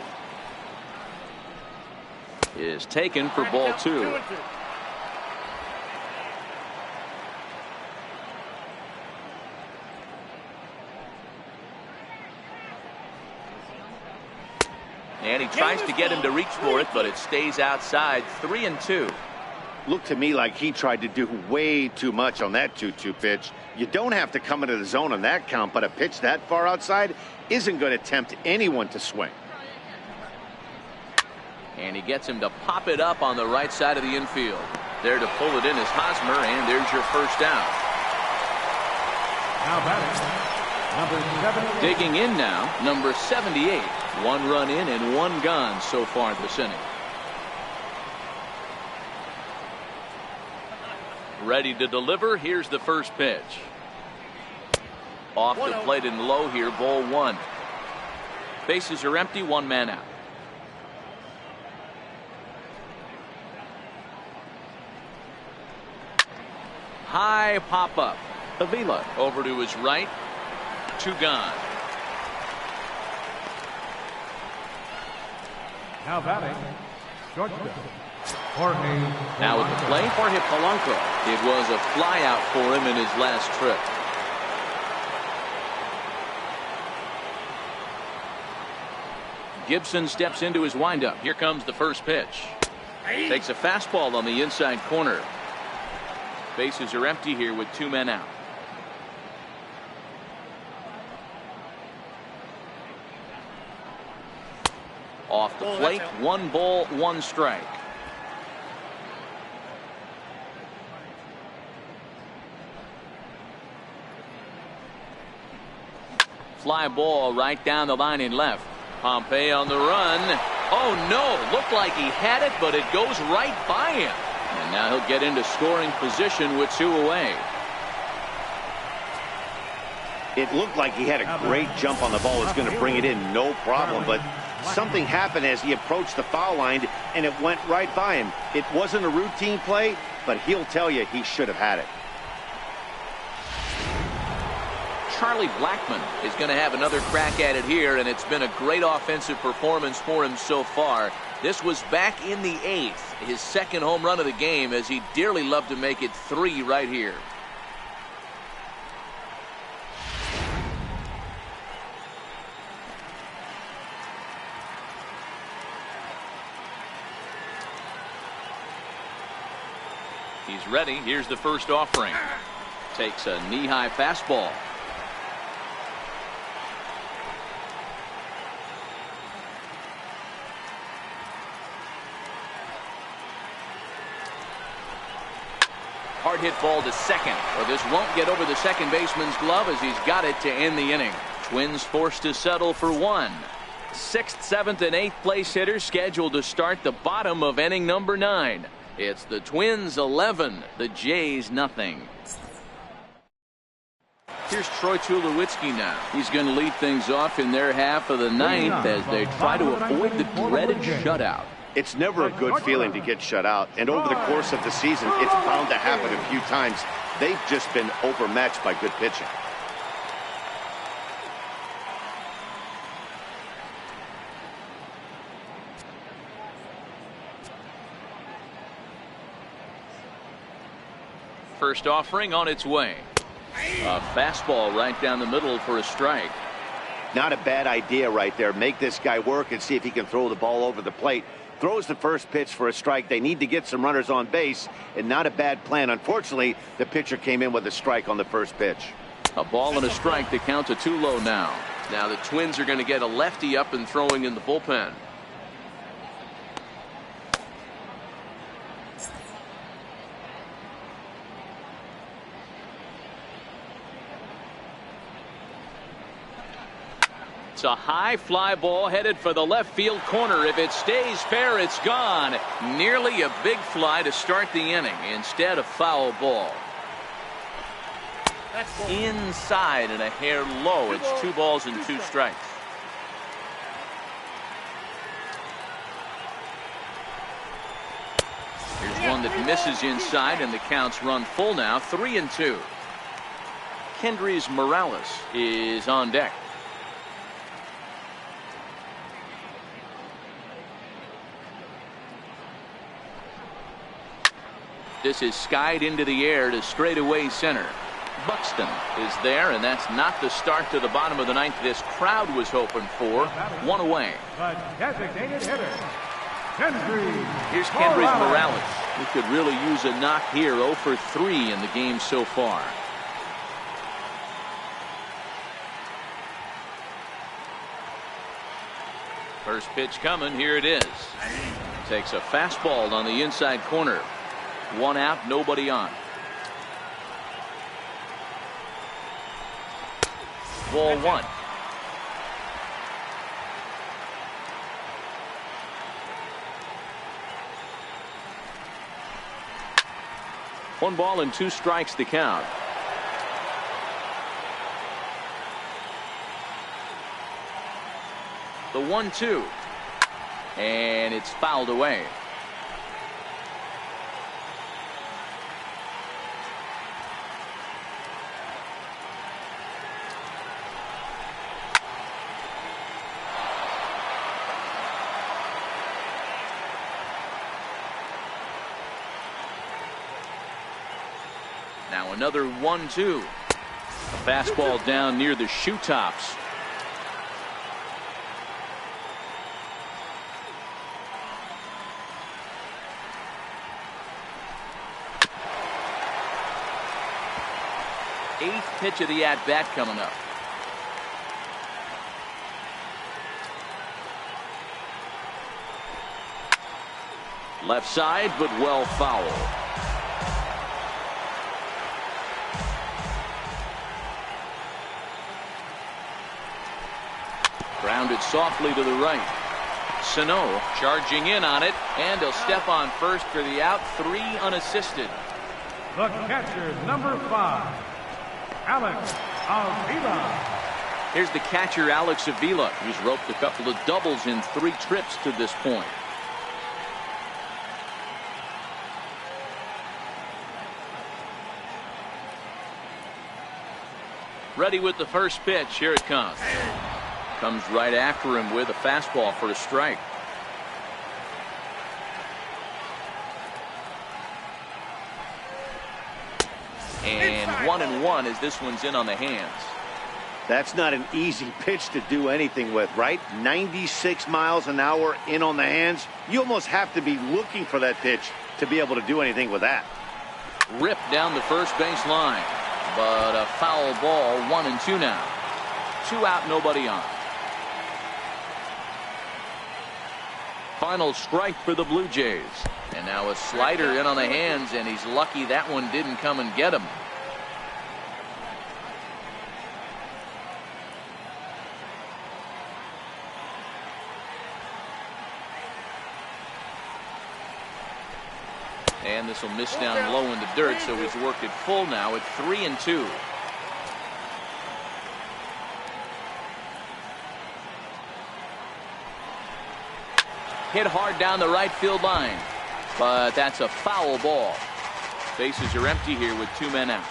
is taken for ball 2. And he tries to get him to reach for it, but it stays outside. 3-2.
Looked to me like he tried to do way too much on that 2-2 pitch. You don't have to come into the zone on that count, but a pitch that far outside isn't going to tempt anyone to swing.
And he gets him to pop it up on the right side of the infield. There to pull it in is Hosmer, and there's your first out.
Now batting, number 78.
Digging in now, number 78. 1 run in and 1 gone so far this inning. Ready to deliver. Here's the first pitch. Off the plate and low here, ball 1. Bases are empty, 1 man out. High pop up. Avila over to his right. 2 gone.
Now batting, shortstop, Jorge.
Now at the plate, Jorge Polanco. It was a fly out for him in his last trip. Gibson steps into his windup. Here comes the first pitch. Takes a fastball on the inside corner. Bases are empty here with 2 men out. Off the plate, 1 ball, 1 strike. Fly ball right down the line in left. Pompey on the run. Oh no, looked like he had it, but it goes right by him. And now he'll get into scoring position with 2 away.
It looked like he had a great jump on the ball. It's going to bring it in, no problem. But something happened as he approached the foul line, and it went right by him. It wasn't a routine play, but he'll tell you he should have had it.
Charlie Blackmon is going to have another crack at it here, and it's been a great offensive performance for him so far. This was back in the 8th, his 2nd home run of the game, as he dearly loved to make it 3 right here. He's ready. Here's the first offering. Takes a knee-high fastball. Hard hit ball to second. Well, this won't get over the second baseman's glove as he's got it to end the inning. Twins forced to settle for 1. 6th, 7th, and 8th place hitters scheduled to start the bottom of inning number 9. It's the Twins 11, the Jays nothing. Here's Troy Tulowitzki now. He's going to lead things off in their half of the 9th as they try to avoid the dreaded shutout.
It's never a good feeling to get shut out, and over the course of the season, it's bound to happen a few times. They've just been overmatched by good pitching.
First offering on its way. A fastball right down the middle for a strike.
Not a bad idea right there. Make this guy work and see if he can throw the ball over the plate. Throws the first pitch for a strike. They need to get some runners on base, and not a bad plan. Unfortunately, the pitcher came in with a strike on the first pitch.
A ball and a strike. The count to 2 low now. Now the Twins are going to get a lefty up and throwing in the bullpen. It's a high fly ball headed for the left field corner. If it stays fair, it's gone. Nearly a big fly to start the inning. Instead, a foul ball. Inside and a hair low. It's 2 balls and 2 strikes. Here's one that misses inside, and the count's run full now. 3-2. Kendrys Morales is on deck. This is skied into the air to straightaway center. Buxton is there, and that's not the start to the bottom of the 9th this crowd was hoping for. 1 away.
The designated hitter, Kendrys.
Here's Kendrys Morales. He could really use a knock here. 0 for 3 in the game so far. First pitch coming. Here it is. Takes a fastball on the inside corner. 1 out, nobody on. Ball 1. One ball and 2 strikes to count. The 1-2. And it's fouled away. Now another 1-2. A fastball down near the shoe tops. 8th pitch of the at-bat coming up. Left side, but well foul. Grounded softly to the right. Sano charging in on it, and he'll step on first for the out. 3 unassisted.
The catcher, number 5, Alex Avila.
Here's the catcher, Alex Avila, who's roped a couple of doubles in 3 trips to this point. Ready with the first pitch. Here it comes. Comes right after him with a fastball for a strike. And 1-1 as this one's in on the hands.
That's not an easy pitch to do anything with, right? 96 miles an hour in on the hands. You almost have to be looking for that pitch to be able to do anything with that.
Ripped down the first base line. But a foul ball. 1-2 now. 2 out, nobody on. Final strike for the Blue Jays. And now a slider in on the hands, and he's lucky that one didn't come and get him. And this will miss down low in the dirt, so he's worked it full now at 3-2. Hit hard down the right field line, but that's a foul ball. Bases are empty here with 2 men out.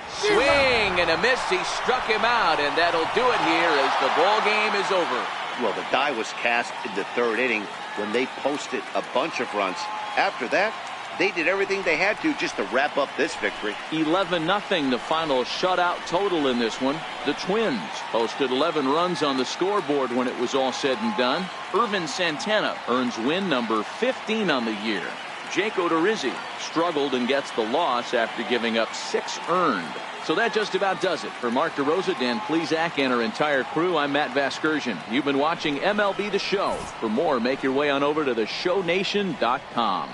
Swing and a miss. He struck him out, and that'll do it here as the ball game is over.
Well, the die was cast in the 3rd inning when they posted a bunch of runs. After that, they did everything they had to just to wrap up this victory.
11-0 the final shutout total in this one. The Twins posted 11 runs on the scoreboard when it was all said and done. Irvin Santana earns win number 15 on the year. Jake Odorizzi struggled and gets the loss after giving up 6 earned. So that just about does it. For Mark DeRosa, Dan Plesac, and our entire crew, I'm Matt Vasgersian. You've been watching MLB The Show. For more, make your way on over to theshownation.com.